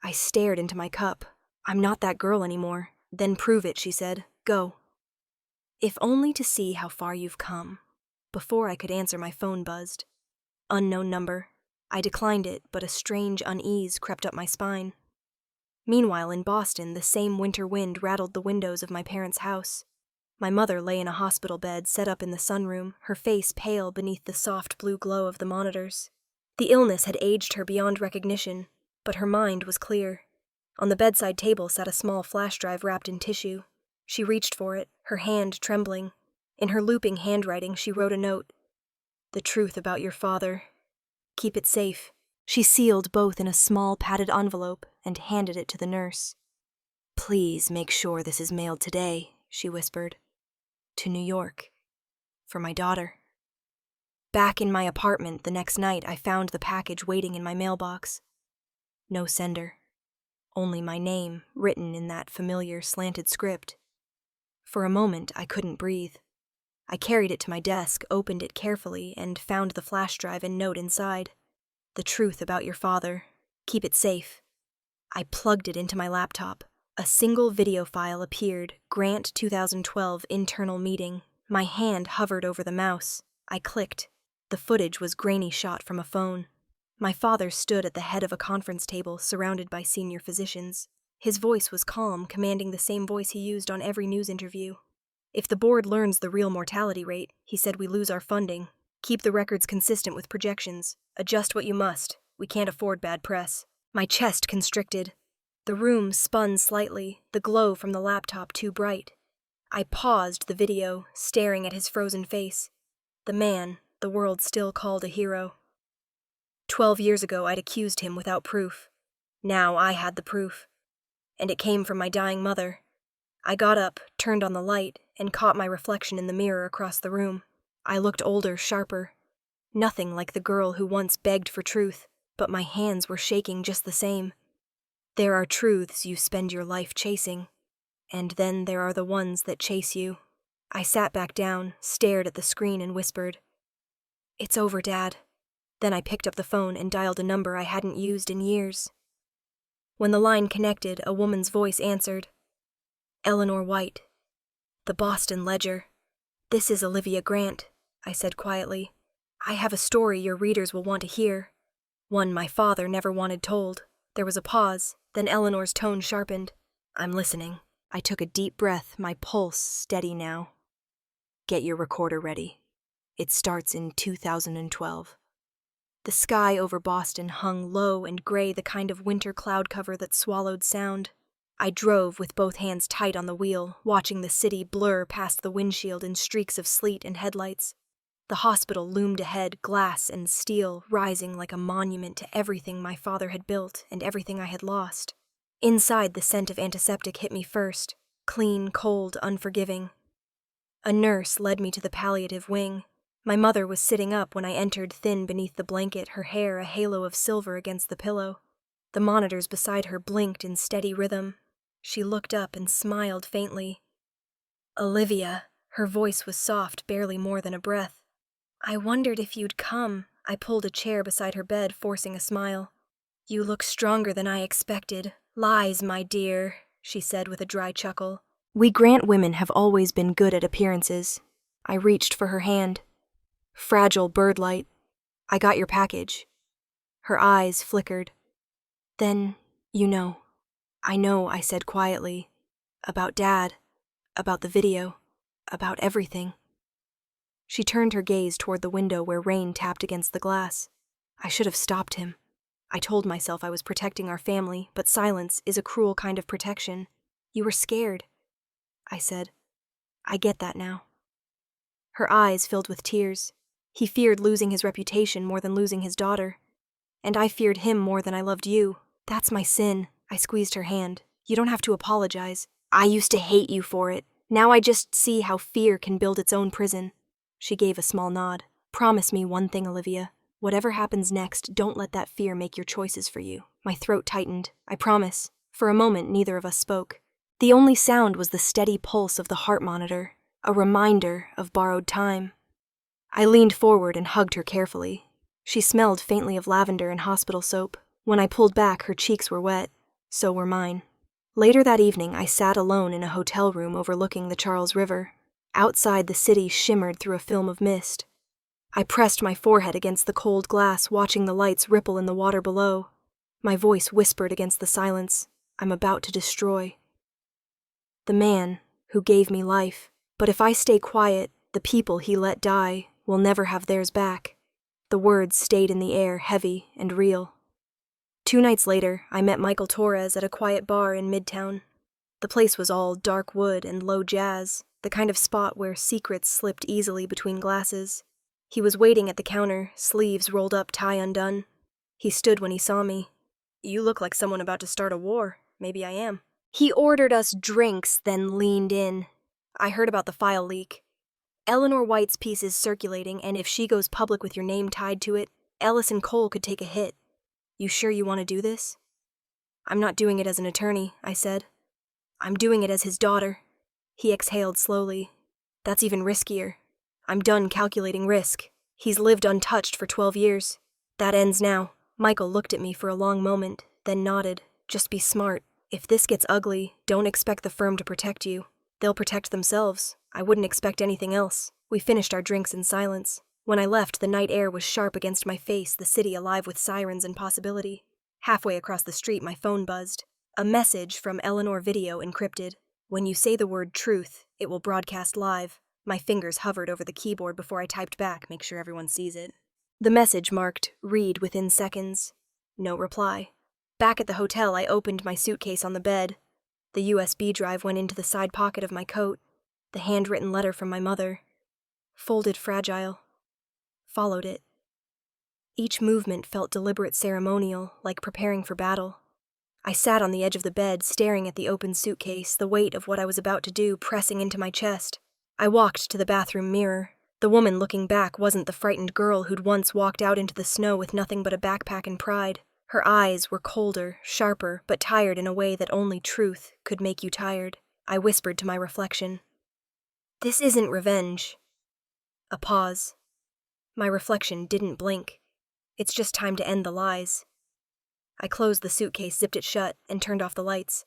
I stared into my cup. "I'm not that girl anymore." "Then prove it," she said. "Go." If only to see how far you've come. Before I could answer, my phone buzzed. Unknown number. I declined it, but a strange unease crept up my spine. Meanwhile, in Boston, the same winter wind rattled the windows of my parents' house. My mother lay in a hospital bed set up in the sunroom, her face pale beneath the soft blue glow of the monitors. The illness had aged her beyond recognition, but her mind was clear. On the bedside table sat a small flash drive wrapped in tissue. She reached for it, her hand trembling. In her looping handwriting, she wrote a note. "The truth about your father. Keep it safe." She sealed both in a small padded envelope and handed it to the nurse. "Please make sure this is mailed today," she whispered. "To New York. For my daughter." Back in my apartment the next night, I found the package waiting in my mailbox. No sender. Only my name, written in that familiar slanted script. For a moment, I couldn't breathe. I carried it to my desk, opened it carefully, and found the flash drive and note inside. "The truth about your father. Keep it safe." I plugged it into my laptop. A single video file appeared, Grant 2012 internal meeting. My hand hovered over the mouse. I clicked. The footage was grainy shot from a phone. My father stood at the head of a conference table, surrounded by senior physicians. His voice was calm, commanding the same voice he used on every news interview. "If the board learns the real mortality rate," he said, "we lose our funding. Keep the records consistent with projections. Adjust what you must. We can't afford bad press." My chest constricted. The room spun slightly, the glow from the laptop too bright. I paused the video, staring at his frozen face. The man the world still called a hero. 12 years ago, I'd accused him without proof. Now I had the proof. And it came from my dying mother. I got up, turned on the light, and caught my reflection in the mirror across the room. I looked older, sharper. Nothing like the girl who once begged for truth, but my hands were shaking just the same. There are truths you spend your life chasing, and then there are the ones that chase you. I sat back down, stared at the screen, and whispered, "It's over, Dad." Then I picked up the phone and dialed a number I hadn't used in years. When the line connected, a woman's voice answered. "Eleanor White. The Boston Ledger. This is Olivia Grant," I said quietly. "I have a story your readers will want to hear. One my father never wanted told." There was a pause, then Eleanor's tone sharpened. "I'm listening." I took a deep breath, my pulse steady now. "Get your recorder ready. It starts in 2012. The sky over Boston hung low and gray, the kind of winter cloud cover that swallowed sound. I drove with both hands tight on the wheel, watching the city blur past the windshield in streaks of sleet and headlights. The hospital loomed ahead, glass and steel, rising like a monument to everything my father had built and everything I had lost. Inside, the scent of antiseptic hit me first, clean, cold, unforgiving. A nurse led me to the palliative wing. My mother was sitting up when I entered, thin beneath the blanket, her hair a halo of silver against the pillow. The monitors beside her blinked in steady rhythm. She looked up and smiled faintly. "Olivia," her voice was soft, barely more than a breath. "I wondered if you'd come." I pulled a chair beside her bed, forcing a smile. "You look stronger than I expected." "Lies, my dear," she said with a dry chuckle. "We Grant women have always been good at appearances." I reached for her hand. "Fragile birdlight. I got your package." Her eyes flickered. "Then, you know." "I know," I said quietly. "About Dad. About the video. About everything." She turned her gaze toward the window where rain tapped against the glass. I should have stopped him. I told myself I was protecting our family, but silence is a cruel kind of protection. "You were scared," I said. "I get that now." Her eyes filled with tears. He feared losing his reputation more than losing his daughter. And I feared him more than I loved you. "That's my sin." I squeezed her hand. "You don't have to apologize. I used to hate you for it. Now I just see how fear can build its own prison." She gave a small nod. "Promise me one thing, Olivia. Whatever happens next, don't let that fear make your choices for you." My throat tightened. "I promise." For a moment, neither of us spoke. The only sound was the steady pulse of the heart monitor, a reminder of borrowed time. I leaned forward and hugged her carefully. She smelled faintly of lavender and hospital soap. When I pulled back, her cheeks were wet. So were mine. Later that evening, I sat alone in a hotel room overlooking the Charles River. Outside, the city shimmered through a film of mist. I pressed my forehead against the cold glass, watching the lights ripple in the water below. My voice whispered against the silence. "I'm about to destroy the man who gave me life. But if I stay quiet, the people he let die will never have theirs back." The words stayed in the air, heavy and real. 2 nights later, I met Michael Torres at a quiet bar in Midtown. The place was all dark wood and low jazz, the kind of spot where secrets slipped easily between glasses. He was waiting at the counter, sleeves rolled up, tie undone. He stood when he saw me. "You look like someone about to start a war. Maybe I am." He ordered us drinks, then leaned in. "I heard about the file leak. Eleanor White's piece is circulating, and if she goes public with your name tied to it, Ellis and Cole could take a hit. You sure you want to do this?" "I'm not doing it as an attorney," I said. "I'm doing it as his daughter." He exhaled slowly. "That's even riskier. I'm done calculating risk. He's lived untouched for 12 years. That ends now." Michael looked at me for a long moment, then nodded. "Just be smart. If this gets ugly, don't expect the firm to protect you. They'll protect themselves. I wouldn't expect anything else." We finished our drinks in silence. When I left, the night air was sharp against my face, the city alive with sirens and possibility. Halfway across the street, my phone buzzed. A message from Eleanor Video encrypted. "When you say the word truth, it will broadcast live." My fingers hovered over the keyboard before I typed back, make sure everyone sees it. The message marked, "Read within seconds." No reply. Back at the hotel, I opened my suitcase on the bed. The USB drive went into the side pocket of my coat. The handwritten letter from my mother. Folded fragile. Followed it. Each movement felt deliberate ceremonial, like preparing for battle. I sat on the edge of the bed, staring at the open suitcase, the weight of what I was about to do pressing into my chest. I walked to the bathroom mirror. The woman looking back wasn't the frightened girl who'd once walked out into the snow with nothing but a backpack and pride. Her eyes were colder, sharper, but tired in a way that only truth could make you tired. I whispered to my reflection, "This isn't revenge." A pause. My reflection didn't blink. "It's just time to end the lies." I closed the suitcase, zipped it shut, and turned off the lights.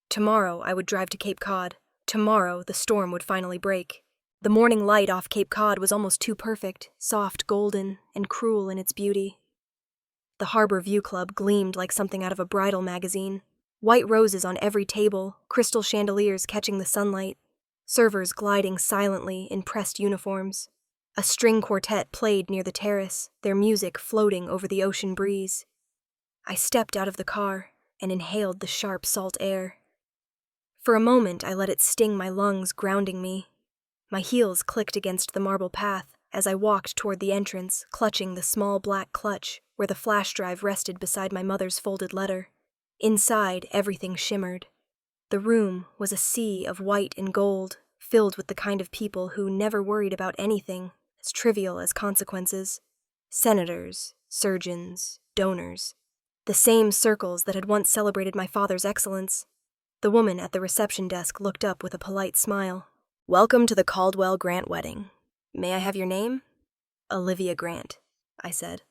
Tomorrow I would drive to Cape Cod. Tomorrow the storm would finally break. The morning light off Cape Cod was almost too perfect, soft, golden, and cruel in its beauty. The Harbor View Club gleamed like something out of a bridal magazine. White roses on every table, crystal chandeliers catching the sunlight, servers gliding silently in pressed uniforms. A string quartet played near the terrace, their music floating over the ocean breeze. I stepped out of the car and inhaled the sharp salt air. For a moment, I let it sting my lungs, grounding me. My heels clicked against the marble path, as I walked toward the entrance, clutching the small black clutch where the flash drive rested beside my mother's folded letter. Inside, everything shimmered. The room was a sea of white and gold, filled with the kind of people who never worried about anything as trivial as consequences. Senators, surgeons, donors. The same circles that had once celebrated my father's excellence. The woman at the reception desk looked up with a polite smile. "Welcome to the Caldwell Grant wedding. May I have your name?" "Olivia Grant," I said.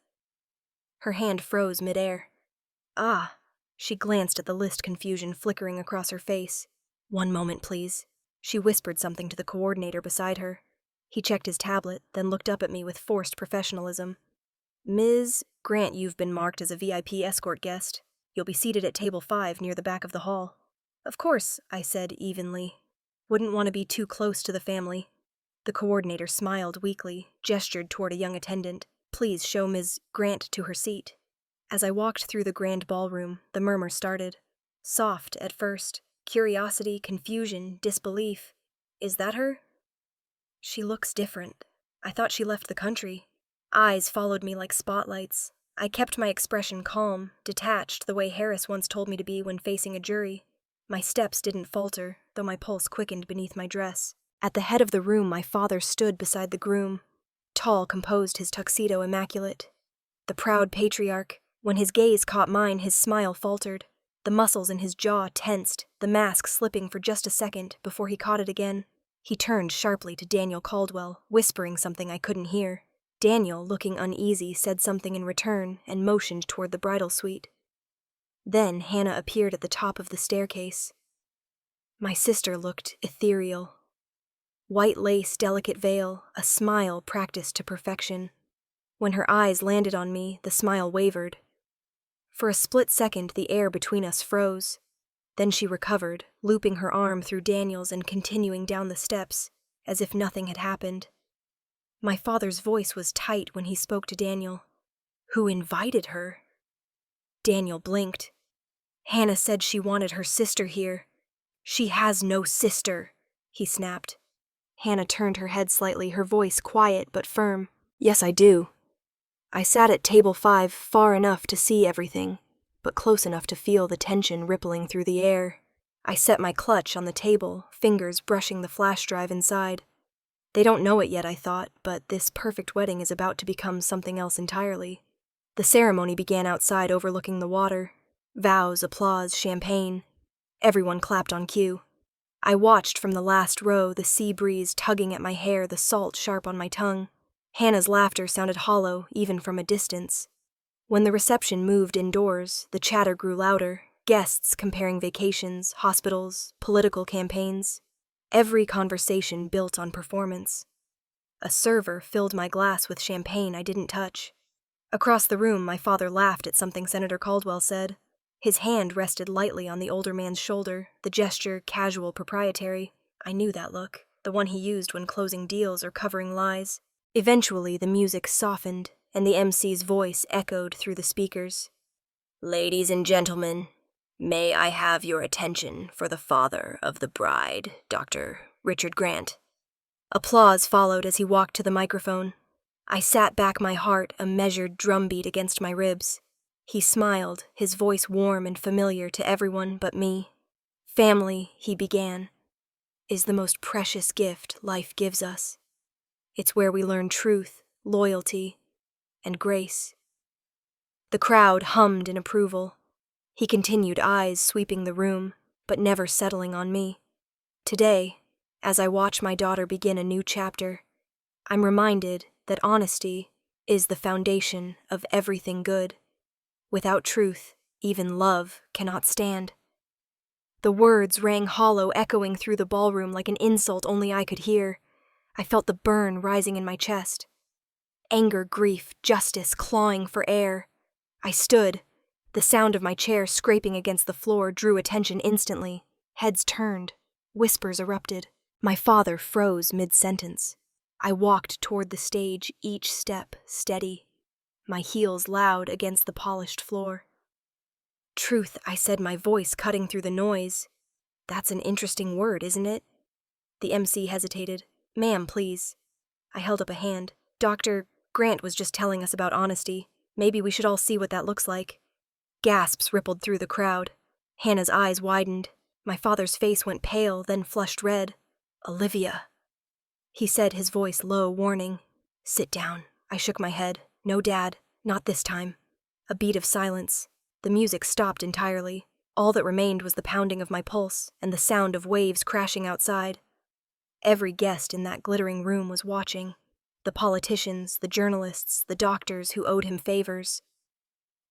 Her hand froze midair. "Ah." She glanced at the list, confusion flickering across her face. "One moment, please." She whispered something to the coordinator beside her. He checked his tablet, then looked up at me with forced professionalism. "Ms. Grant, you've been marked as a VIP escort guest. You'll be seated at table 5 near the back of the hall." "Of course," I said evenly. "Wouldn't want to be too close to the family." The coordinator smiled weakly, gestured toward a young attendant. "Please show Ms. Grant to her seat." As I walked through the grand ballroom, the murmur started. Soft at first. Curiosity, confusion, disbelief. "Is that her?" "She looks different. I thought she left the country." Eyes followed me like spotlights. I kept my expression calm, detached, the way Harris once told me to be when facing a jury. My steps didn't falter, though my pulse quickened beneath my dress. At the head of the room, my father stood beside the groom. Tall, composed, his tuxedo immaculate. The proud patriarch. When his gaze caught mine, his smile faltered. The muscles in his jaw tensed, the mask slipping for just a second before he caught it again. He turned sharply to Daniel Caldwell, whispering something I couldn't hear. Daniel, looking uneasy, said something in return and motioned toward the bridal suite. Then Hannah appeared at the top of the staircase. My sister looked ethereal. White lace, delicate veil, a smile practiced to perfection. When her eyes landed on me, the smile wavered. For a split second, the air between us froze. Then she recovered, looping her arm through Daniel's and continuing down the steps, as if nothing had happened. My father's voice was tight when he spoke to Daniel. "Who invited her?" Daniel blinked. "Hannah said she wanted her sister here." "She has no sister," he snapped. Hannah turned her head slightly, her voice quiet but firm. "Yes, I do." I sat at table 5 far enough to see everything, but close enough to feel the tension rippling through the air. I set my clutch on the table, fingers brushing the flash drive inside. They don't know it yet, I thought, but this perfect wedding is about to become something else entirely. The ceremony began outside overlooking the water. Vows, applause, champagne. Everyone clapped on cue. I watched from the last row, the sea breeze tugging at my hair, the salt sharp on my tongue. Hannah's laughter sounded hollow, even from a distance. When the reception moved indoors, the chatter grew louder, guests comparing vacations, hospitals, political campaigns. Every conversation built on performance. A server filled my glass with champagne I didn't touch. Across the room, my father laughed at something Senator Caldwell said. His hand rested lightly on the older man's shoulder, the gesture casual, proprietary. I knew that look, the one he used when closing deals or covering lies. Eventually, the music softened, and the MC's voice echoed through the speakers. "Ladies and gentlemen, may I have your attention for the father of the bride, Dr. Richard Grant." Applause followed as he walked to the microphone. I sat back, my heart a measured drumbeat against my ribs. He smiled, his voice warm and familiar to everyone but me. "Family," he began, "is the most precious gift life gives us. It's where we learn truth, loyalty, and grace." The crowd hummed in approval. He continued, eyes sweeping the room, but never settling on me. Today, as I watch my daughter begin a new chapter, I'm reminded that honesty is the foundation of everything good. Without truth, even love cannot stand. The words rang hollow, echoing through the ballroom like an insult only I could hear. I felt the burn rising in my chest. Anger, grief, justice clawing for air. I stood. The sound of my chair scraping against the floor drew attention instantly. Heads turned. Whispers erupted. My father froze mid-sentence. I walked toward the stage, each step steady, my heels loud against the polished floor. "Truth," I said, my voice cutting through the noise. "That's an interesting word, isn't it?" The MC hesitated. "Ma'am, please." I held up a hand. Dr. Grant was just telling us about honesty. Maybe we should all see what that looks like. Gasps rippled through the crowd. Hannah's eyes widened. My father's face went pale, then flushed red. Olivia. He said, his voice low, warning. Sit down. I shook my head. No, Dad. Not this time. A beat of silence. The music stopped entirely. All that remained was the pounding of my pulse and the sound of waves crashing outside. Every guest in that glittering room was watching. The politicians, the journalists, the doctors who owed him favors.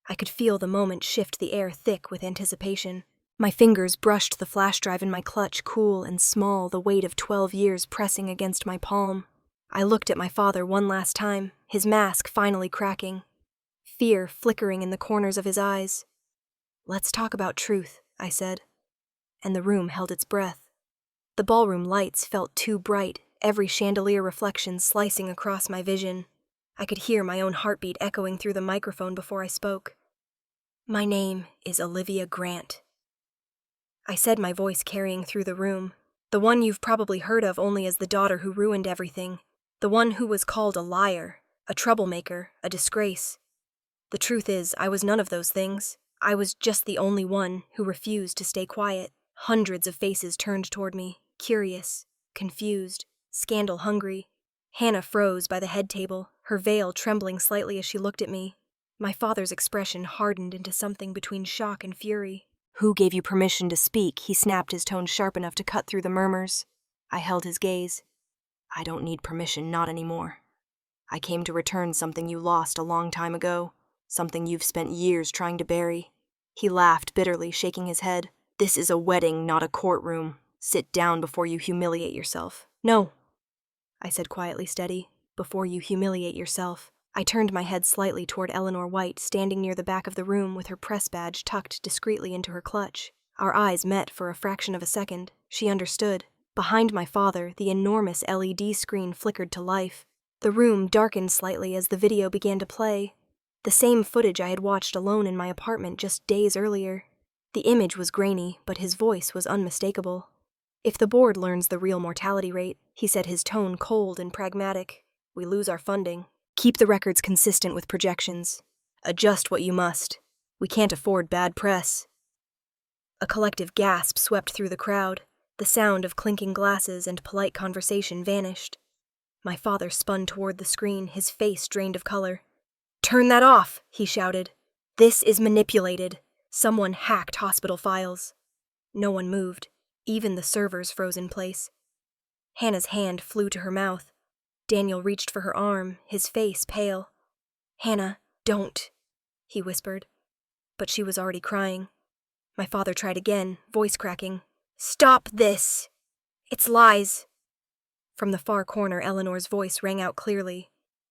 I could feel the moment shift the air thick with anticipation. My fingers brushed the flash drive in my clutch, cool and small, the weight of 12 years pressing against my palm. I looked at my father one last time, his mask finally cracking. Fear flickering in the corners of his eyes. Let's talk about truth, I said. And the room held its breath. The ballroom lights felt too bright, every chandelier reflection slicing across my vision. I could hear my own heartbeat echoing through the microphone before I spoke. My name is Olivia Grant. I said, my voice carrying through the room. The one you've probably heard of only as the daughter who ruined everything. The one who was called a liar, a troublemaker, a disgrace. The truth is, I was none of those things. I was just the only one who refused to stay quiet. Hundreds of faces turned toward me, curious, confused, scandal-hungry. Hannah froze by the head table, her veil trembling slightly as she looked at me. My father's expression hardened into something between shock and fury. Who gave you permission to speak? He snapped, his tone sharp enough to cut through the murmurs. I held his gaze. I don't need permission, not anymore. I came to return something you lost a long time ago, something you've spent years trying to bury. He laughed bitterly, shaking his head. This is a wedding, not a courtroom. Sit down before you humiliate yourself. No, I said quietly, steady. Before you humiliate yourself. I turned my head slightly toward Eleanor White, standing near the back of the room with her press badge tucked discreetly into her clutch. Our eyes met for a fraction of a second. She understood. Behind my father, the enormous LED screen flickered to life. The room darkened slightly as the video began to play. The same footage I had watched alone in my apartment just days earlier. The image was grainy, but his voice was unmistakable. If the board learns the real mortality rate, he said, his tone cold and pragmatic, we lose our funding. Keep the records consistent with projections. Adjust what you must. We can't afford bad press. A collective gasp swept through the crowd. The sound of clinking glasses and polite conversation vanished. My father spun toward the screen, his face drained of color. Turn that off, he shouted. This is manipulated. Someone hacked hospital files. No one moved. Even the servers froze in place. Hannah's hand flew to her mouth. Daniel reached for her arm, his face pale. Hannah, don't, he whispered. But she was already crying. My father tried again, voice cracking. Stop this! It's lies. From the far corner, Eleanor's voice rang out clearly.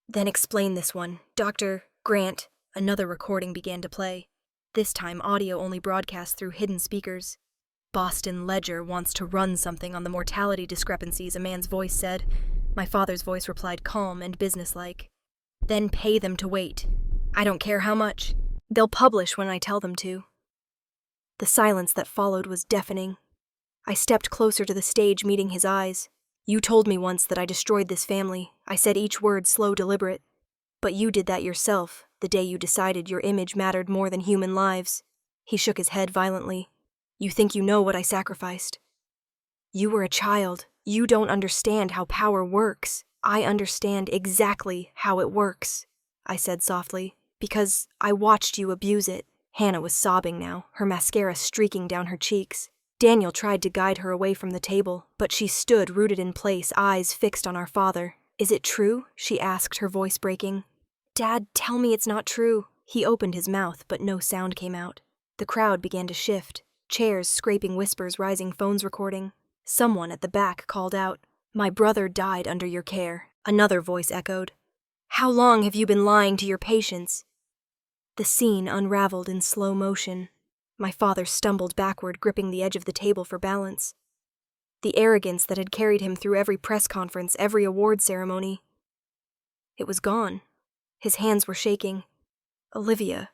Then explain this one. Dr. Grant. Another recording began to play. This time, audio only broadcast through hidden speakers. Boston Ledger wants to run something on the mortality discrepancies, a man's voice said. My father's voice replied, calm and businesslike. Then pay them to wait. I don't care how much. They'll publish when I tell them to. The silence that followed was deafening. I stepped closer to the stage, meeting his eyes. You told me once that I destroyed this family. I said each word slow, deliberate. But you did that yourself, the day you decided your image mattered more than human lives. He shook his head violently. You think you know what I sacrificed. You were a child. You don't understand how power works. I understand exactly how it works, I said softly, because I watched you abuse it. Hannah was sobbing now, her mascara streaking down her cheeks. Daniel tried to guide her away from the table, but she stood rooted in place, eyes fixed on our father. Is it true? She asked, her voice breaking. Dad, tell me it's not true. He opened his mouth, but no sound came out. The crowd began to shift, chairs scraping, whispers rising, phones recording. Someone at the back called out, My brother died under your care. Another voice echoed, How long have you been lying to your patients? The scene unraveled in slow motion. My father stumbled backward, gripping the edge of the table for balance. The arrogance that had carried him through every press conference, every award ceremony. It was gone. His hands were shaking. Olivia,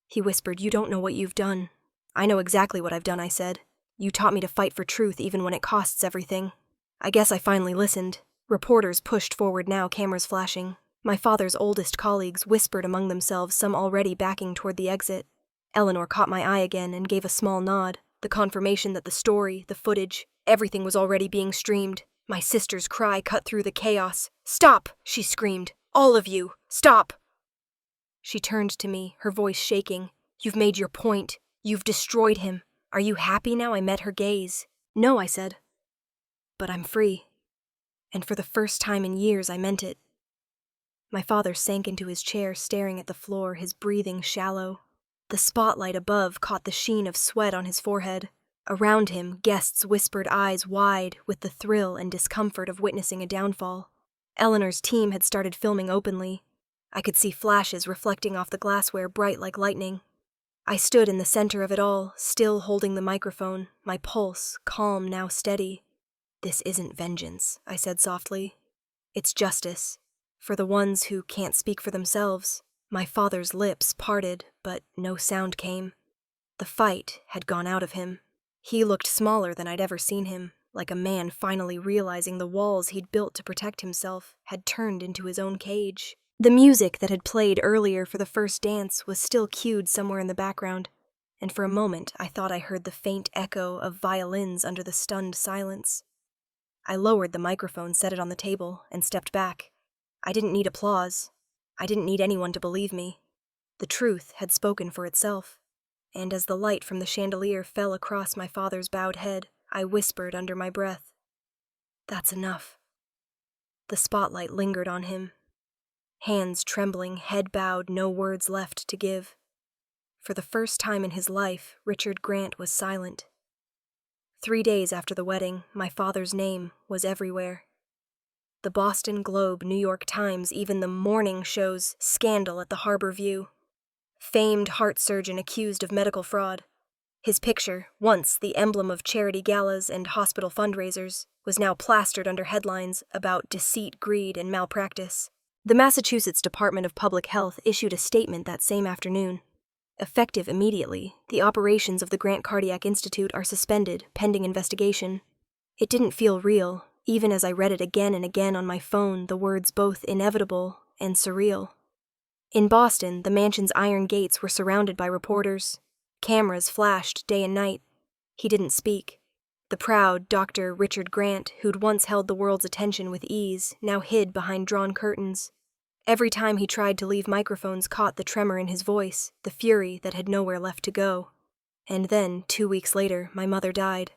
he whispered, you don't know what you've done. I know exactly what I've done, I said. You taught me to fight for truth even when it costs everything. I guess I finally listened. Reporters pushed forward now, cameras flashing. My father's oldest colleagues whispered among themselves, some already backing toward the exit. Eleanor caught my eye again and gave a small nod, the confirmation that the story, the footage, everything was already being streamed. My sister's cry cut through the chaos. "Stop!" she screamed. "All of you, stop!" She turned to me, her voice shaking. "You've made your point. You've destroyed him. Are you happy now?" I met her gaze. "No," I said. "But I'm free." And for the first time in years, I meant it. My father sank into his chair, staring at the floor, his breathing shallow. The spotlight above caught the sheen of sweat on his forehead. Around him, guests whispered, eyes wide, with the thrill and discomfort of witnessing a downfall. Eleanor's team had started filming openly. I could see flashes reflecting off the glassware, bright like lightning. I stood in the center of it all, still holding the microphone, my pulse, calm, now steady. "This isn't vengeance," I said softly. "It's justice. For the ones who can't speak for themselves." My father's lips parted, but no sound came. The fight had gone out of him. He looked smaller than I'd ever seen him, like a man finally realizing the walls he'd built to protect himself had turned into his own cage. The music that had played earlier for the first dance was still cued somewhere in the background, and for a moment I thought I heard the faint echo of violins under the stunned silence. I lowered the microphone, set it on the table, and stepped back. I didn't need applause. I didn't need anyone to believe me. The truth had spoken for itself, and as the light from the chandelier fell across my father's bowed head, I whispered under my breath, "That's enough." The spotlight lingered on him. Hands trembling, head bowed, no words left to give. For the first time in his life, Richard Grant was silent. 3 days after the wedding, my father's name was everywhere. The Boston Globe, New York Times, even the morning show's scandal at the Harbor View. Famed heart surgeon accused of medical fraud. His picture, once the emblem of charity galas and hospital fundraisers, was now plastered under headlines about deceit, greed, and malpractice. The Massachusetts Department of Public Health issued a statement that same afternoon. Effective immediately, the operations of the Grant Cardiac Institute are suspended, pending investigation. It didn't feel real, even as I read it again and again on my phone, the words both inevitable and surreal. In Boston, the mansion's iron gates were surrounded by reporters. Cameras flashed day and night. He didn't speak. The proud Dr. Richard Grant, who'd once held the world's attention with ease, now hid behind drawn curtains. Every time he tried to leave, microphones caught the tremor in his voice, the fury that had nowhere left to go. And then, 2 weeks later, my mother died.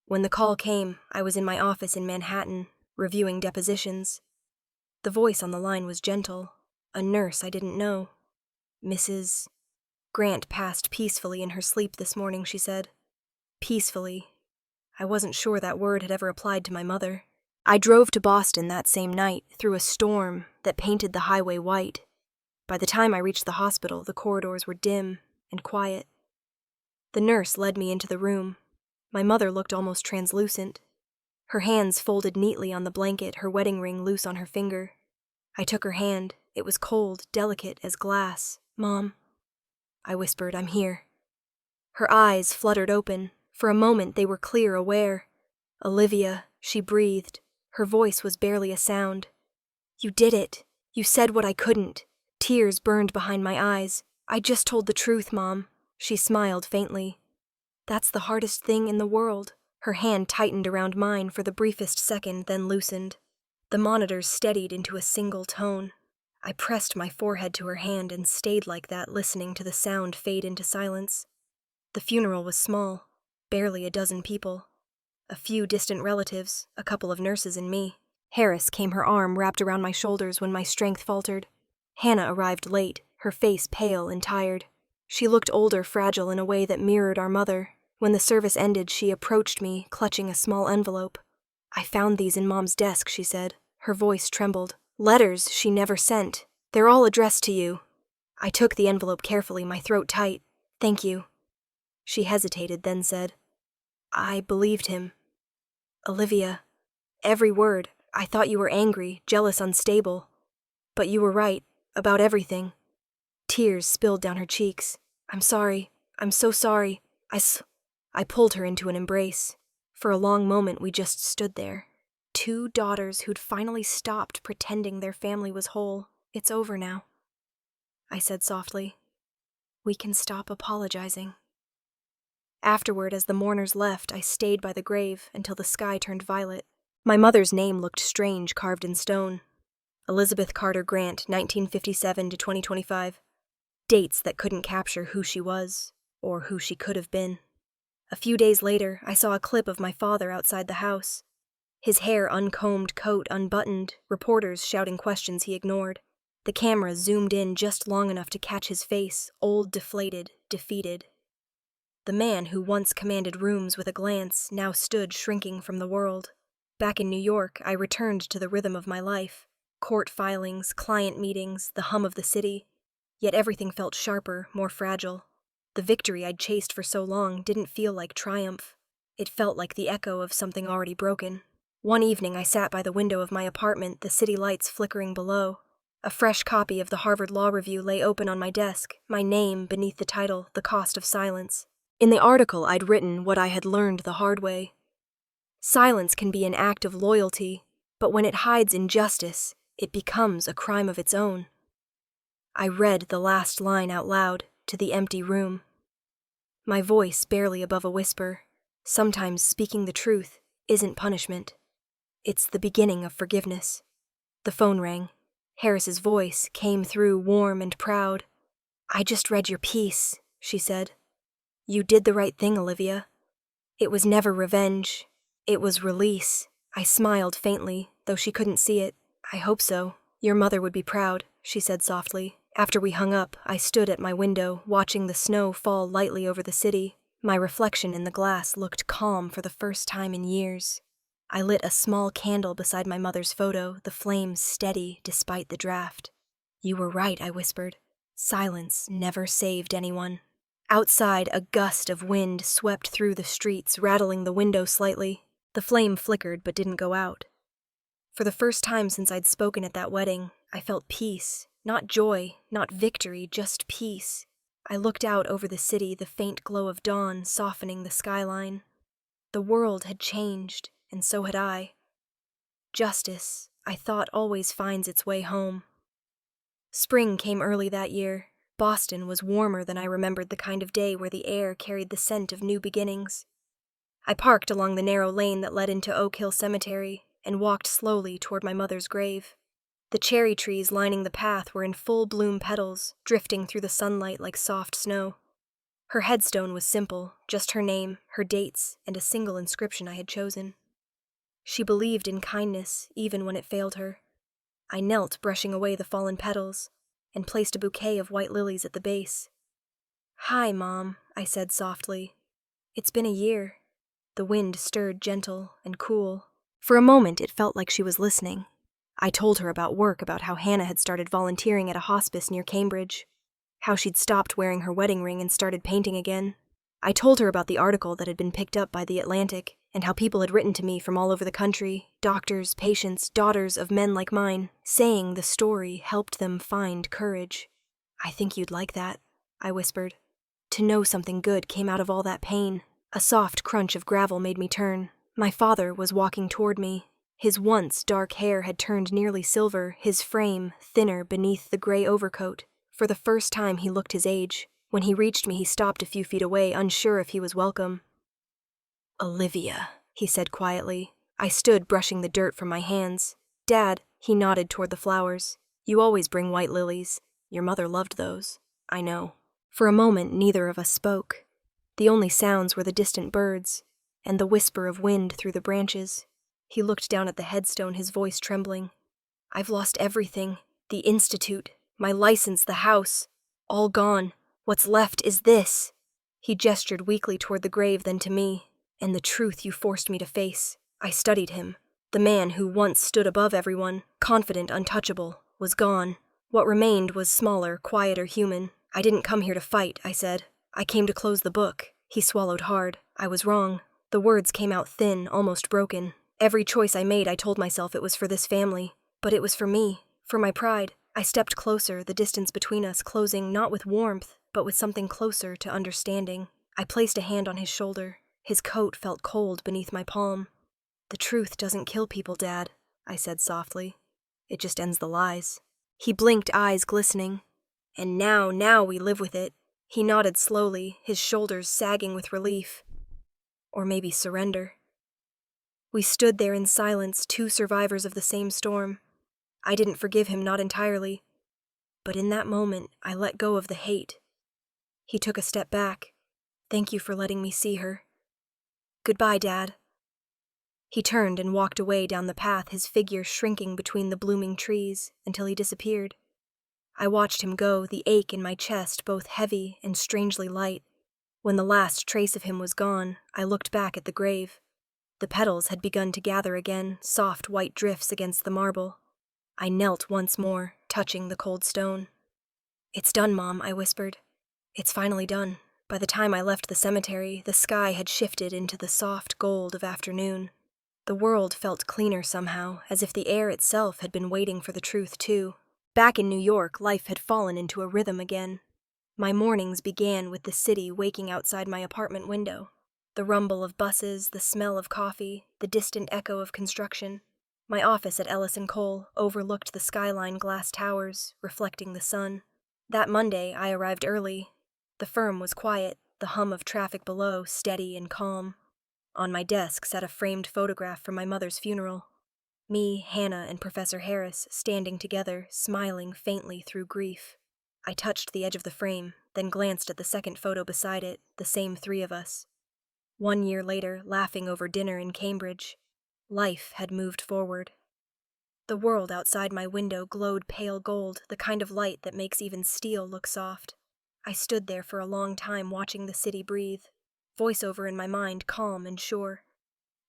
When the call came, I was in my office in Manhattan, reviewing depositions. The voice on the line was gentle, a nurse I didn't know. "Mrs. Grant passed peacefully in her sleep this morning," she said. Peacefully. I wasn't sure that word had ever applied to my mother. I drove to Boston that same night, through a storm that painted the highway white. By the time I reached the hospital, the corridors were dim and quiet. The nurse led me into the room. My mother looked almost translucent. Her hands folded neatly on the blanket, her wedding ring loose on her finger. I took her hand. It was cold, delicate as glass. "Mom," I whispered, "I'm here." Her eyes fluttered open. For a moment they were clear, aware. "Olivia," she breathed. Her voice was barely a sound. "You did it. You said what I couldn't." Tears burned behind my eyes. "I just told the truth, Mom." She smiled faintly. "That's the hardest thing in the world." Her hand tightened around mine for the briefest second, then loosened. The monitors steadied into a single tone. I pressed my forehead to her hand and stayed like that, listening to the sound fade into silence. The funeral was small, barely a dozen people. A few distant relatives, a couple of nurses and me. Harris came, her arm wrapped around my shoulders when my strength faltered. Hannah arrived late, her face pale and tired. She looked older, fragile in a way that mirrored our mother. When the service ended, she approached me, clutching a small envelope. "I found these in Mom's desk," she said. Her voice trembled. "Letters she never sent. They're all addressed to you." I took the envelope carefully, my throat tight. "Thank you." She hesitated, then said, "I believed him. Olivia, every word. I thought you were angry, jealous, unstable. But you were right, about everything." Tears spilled down her cheeks. "I'm sorry. I'm so sorry. I pulled her into an embrace. For a long moment we just stood there. 2 daughters who'd finally stopped pretending their family was whole. It's over now, I said softly. We can stop apologizing. Afterward, as the mourners left, I stayed by the grave until the sky turned violet. My mother's name looked strange carved in stone. Elizabeth Carter Grant, 1957 to 2025. Dates that couldn't capture who she was, or who she could have been. A few days later, I saw a clip of my father outside the house. His hair uncombed, coat unbuttoned, reporters shouting questions he ignored. The camera zoomed in just long enough to catch his face, old, deflated, defeated. The man who once commanded rooms with a glance now stood shrinking from the world. Back in New York, I returned to the rhythm of my life. Court filings, client meetings, the hum of the city. Yet everything felt sharper, more fragile. The victory I'd chased for so long didn't feel like triumph. It felt like the echo of something already broken. One evening I sat by the window of my apartment, the city lights flickering below. A fresh copy of the Harvard Law Review lay open on my desk, my name beneath the title, The Cost of Silence. In the article, I'd written what I had learned the hard way. Silence can be an act of loyalty, but when it hides injustice, it becomes a crime of its own. I read the last line out loud to the empty room. My voice barely above a whisper. Sometimes speaking the truth isn't punishment. It's the beginning of forgiveness. The phone rang. Harris's voice came through warm and proud. I just read your piece, she said. You did the right thing, Olivia. It was never revenge. It was release. I smiled faintly, though she couldn't see it. I hope so. Your mother would be proud, she said softly. After we hung up, I stood at my window, watching the snow fall lightly over the city. My reflection in the glass looked calm for the first time in years. I lit a small candle beside my mother's photo, the flames steady despite the draft. You were right, I whispered. Silence never saved anyone. Outside, a gust of wind swept through the streets, rattling the window slightly. The flame flickered but didn't go out. For the first time since I'd spoken at that wedding, I felt peace. Not joy, not victory, just peace. I looked out over the city, the faint glow of dawn softening the skyline. The world had changed, and so had I. Justice, I thought, always finds its way home. Spring came early that year. Boston was warmer than I remembered, the kind of day where the air carried the scent of new beginnings. I parked along the narrow lane that led into Oak Hill Cemetery and walked slowly toward my mother's grave. The cherry trees lining the path were in full bloom petals, drifting through the sunlight like soft snow. Her headstone was simple, just her name, her dates, and a single inscription I had chosen. She believed in kindness, even when it failed her. I knelt, brushing away the fallen petals, and placed a bouquet of white lilies at the base. Hi, Mom, I said softly. It's been a year. The wind stirred gentle and cool. For a moment, it felt like she was listening. I told her about work, about how Hannah had started volunteering at a hospice near Cambridge, how she'd stopped wearing her wedding ring and started painting again. I told her about the article that had been picked up by The Atlantic, and how people had written to me from all over the country, doctors, patients, daughters of men like mine, saying the story helped them find courage. I think you'd like that, I whispered. To know something good came out of all that pain. A soft crunch of gravel made me turn. My father was walking toward me. His once dark hair had turned nearly silver, his frame thinner beneath the gray overcoat. For the first time he looked his age. When he reached me, he stopped a few feet away, unsure if he was welcome. Olivia, he said quietly. I stood brushing the dirt from my hands. Dad, he nodded toward the flowers. You always bring white lilies. Your mother loved those. I know. For a moment, neither of us spoke. The only sounds were the distant birds and the whisper of wind through the branches. He looked down at the headstone, his voice trembling. I've lost everything. The institute, my license, the house. All gone. What's left is this. He gestured weakly toward the grave, then to me. And the truth you forced me to face. I studied him. The man who once stood above everyone, confident, untouchable, was gone. What remained was smaller, quieter, human. I didn't come here to fight, I said. I came to close the book. He swallowed hard. I was wrong. The words came out thin, almost broken. Every choice I made, I told myself it was for this family. But it was for me, for my pride. I stepped closer, the distance between us closing not with warmth, but with something closer to understanding. I placed a hand on his shoulder. His coat felt cold beneath my palm. The truth doesn't kill people, Dad, I said softly. It just ends the lies. He blinked, eyes glistening. And now we live with it. He nodded slowly, his shoulders sagging with relief. Or maybe surrender. We stood there in silence, two survivors of the same storm. I didn't forgive him, not entirely. But in that moment, I let go of the hate. He took a step back. Thank you for letting me see her. Goodbye, Dad. He turned and walked away down the path, his figure shrinking between the blooming trees, until he disappeared. I watched him go, the ache in my chest both heavy and strangely light. When the last trace of him was gone, I looked back at the grave. The petals had begun to gather again, soft white drifts against the marble. I knelt once more, touching the cold stone. It's done, Mom, I whispered. It's finally done. By the time I left the cemetery, the sky had shifted into the soft gold of afternoon. The world felt cleaner somehow, as if the air itself had been waiting for the truth too. Back in New York, life had fallen into a rhythm again. My mornings began with the city waking outside my apartment window. The rumble of buses, the smell of coffee, the distant echo of construction. My office at Ellis & Cole overlooked the skyline glass towers, reflecting the sun. That Monday, I arrived early. The firm was quiet, the hum of traffic below steady and calm. On my desk sat a framed photograph from my mother's funeral. Me, Hannah, and Professor Harris standing together, smiling faintly through grief. I touched the edge of the frame, then glanced at the second photo beside it, the same three of us. 1 year later, laughing over dinner in Cambridge. Life had moved forward. The world outside my window glowed pale gold, the kind of light that makes even steel look soft. I stood there for a long time watching the city breathe, voiceover in my mind calm and sure.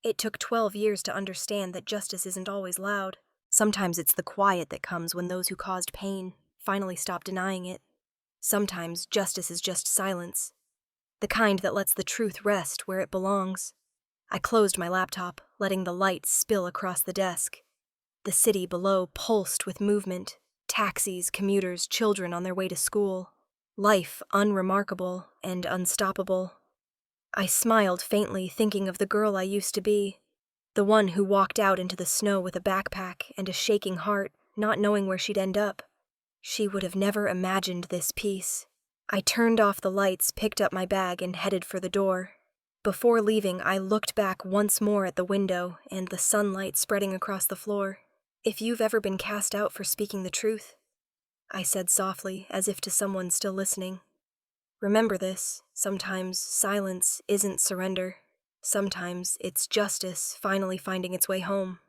It took 12 years to understand that justice isn't always loud. Sometimes it's the quiet that comes when those who caused pain finally stop denying it. Sometimes justice is just silence, the kind that lets the truth rest where it belongs. I closed my laptop, letting the light spill across the desk. The city below pulsed with movement, taxis, commuters, children on their way to school. Life unremarkable and unstoppable. I smiled faintly, thinking of the girl I used to be, the one who walked out into the snow with a backpack and a shaking heart, not knowing where she'd end up. She would have never imagined this peace. I turned off the lights, picked up my bag, and headed for the door. Before leaving, I looked back once more at the window and the sunlight spreading across the floor. If you've ever been cast out for speaking the truth, I said softly, as if to someone still listening. Remember this, sometimes silence isn't surrender. Sometimes it's justice finally finding its way home.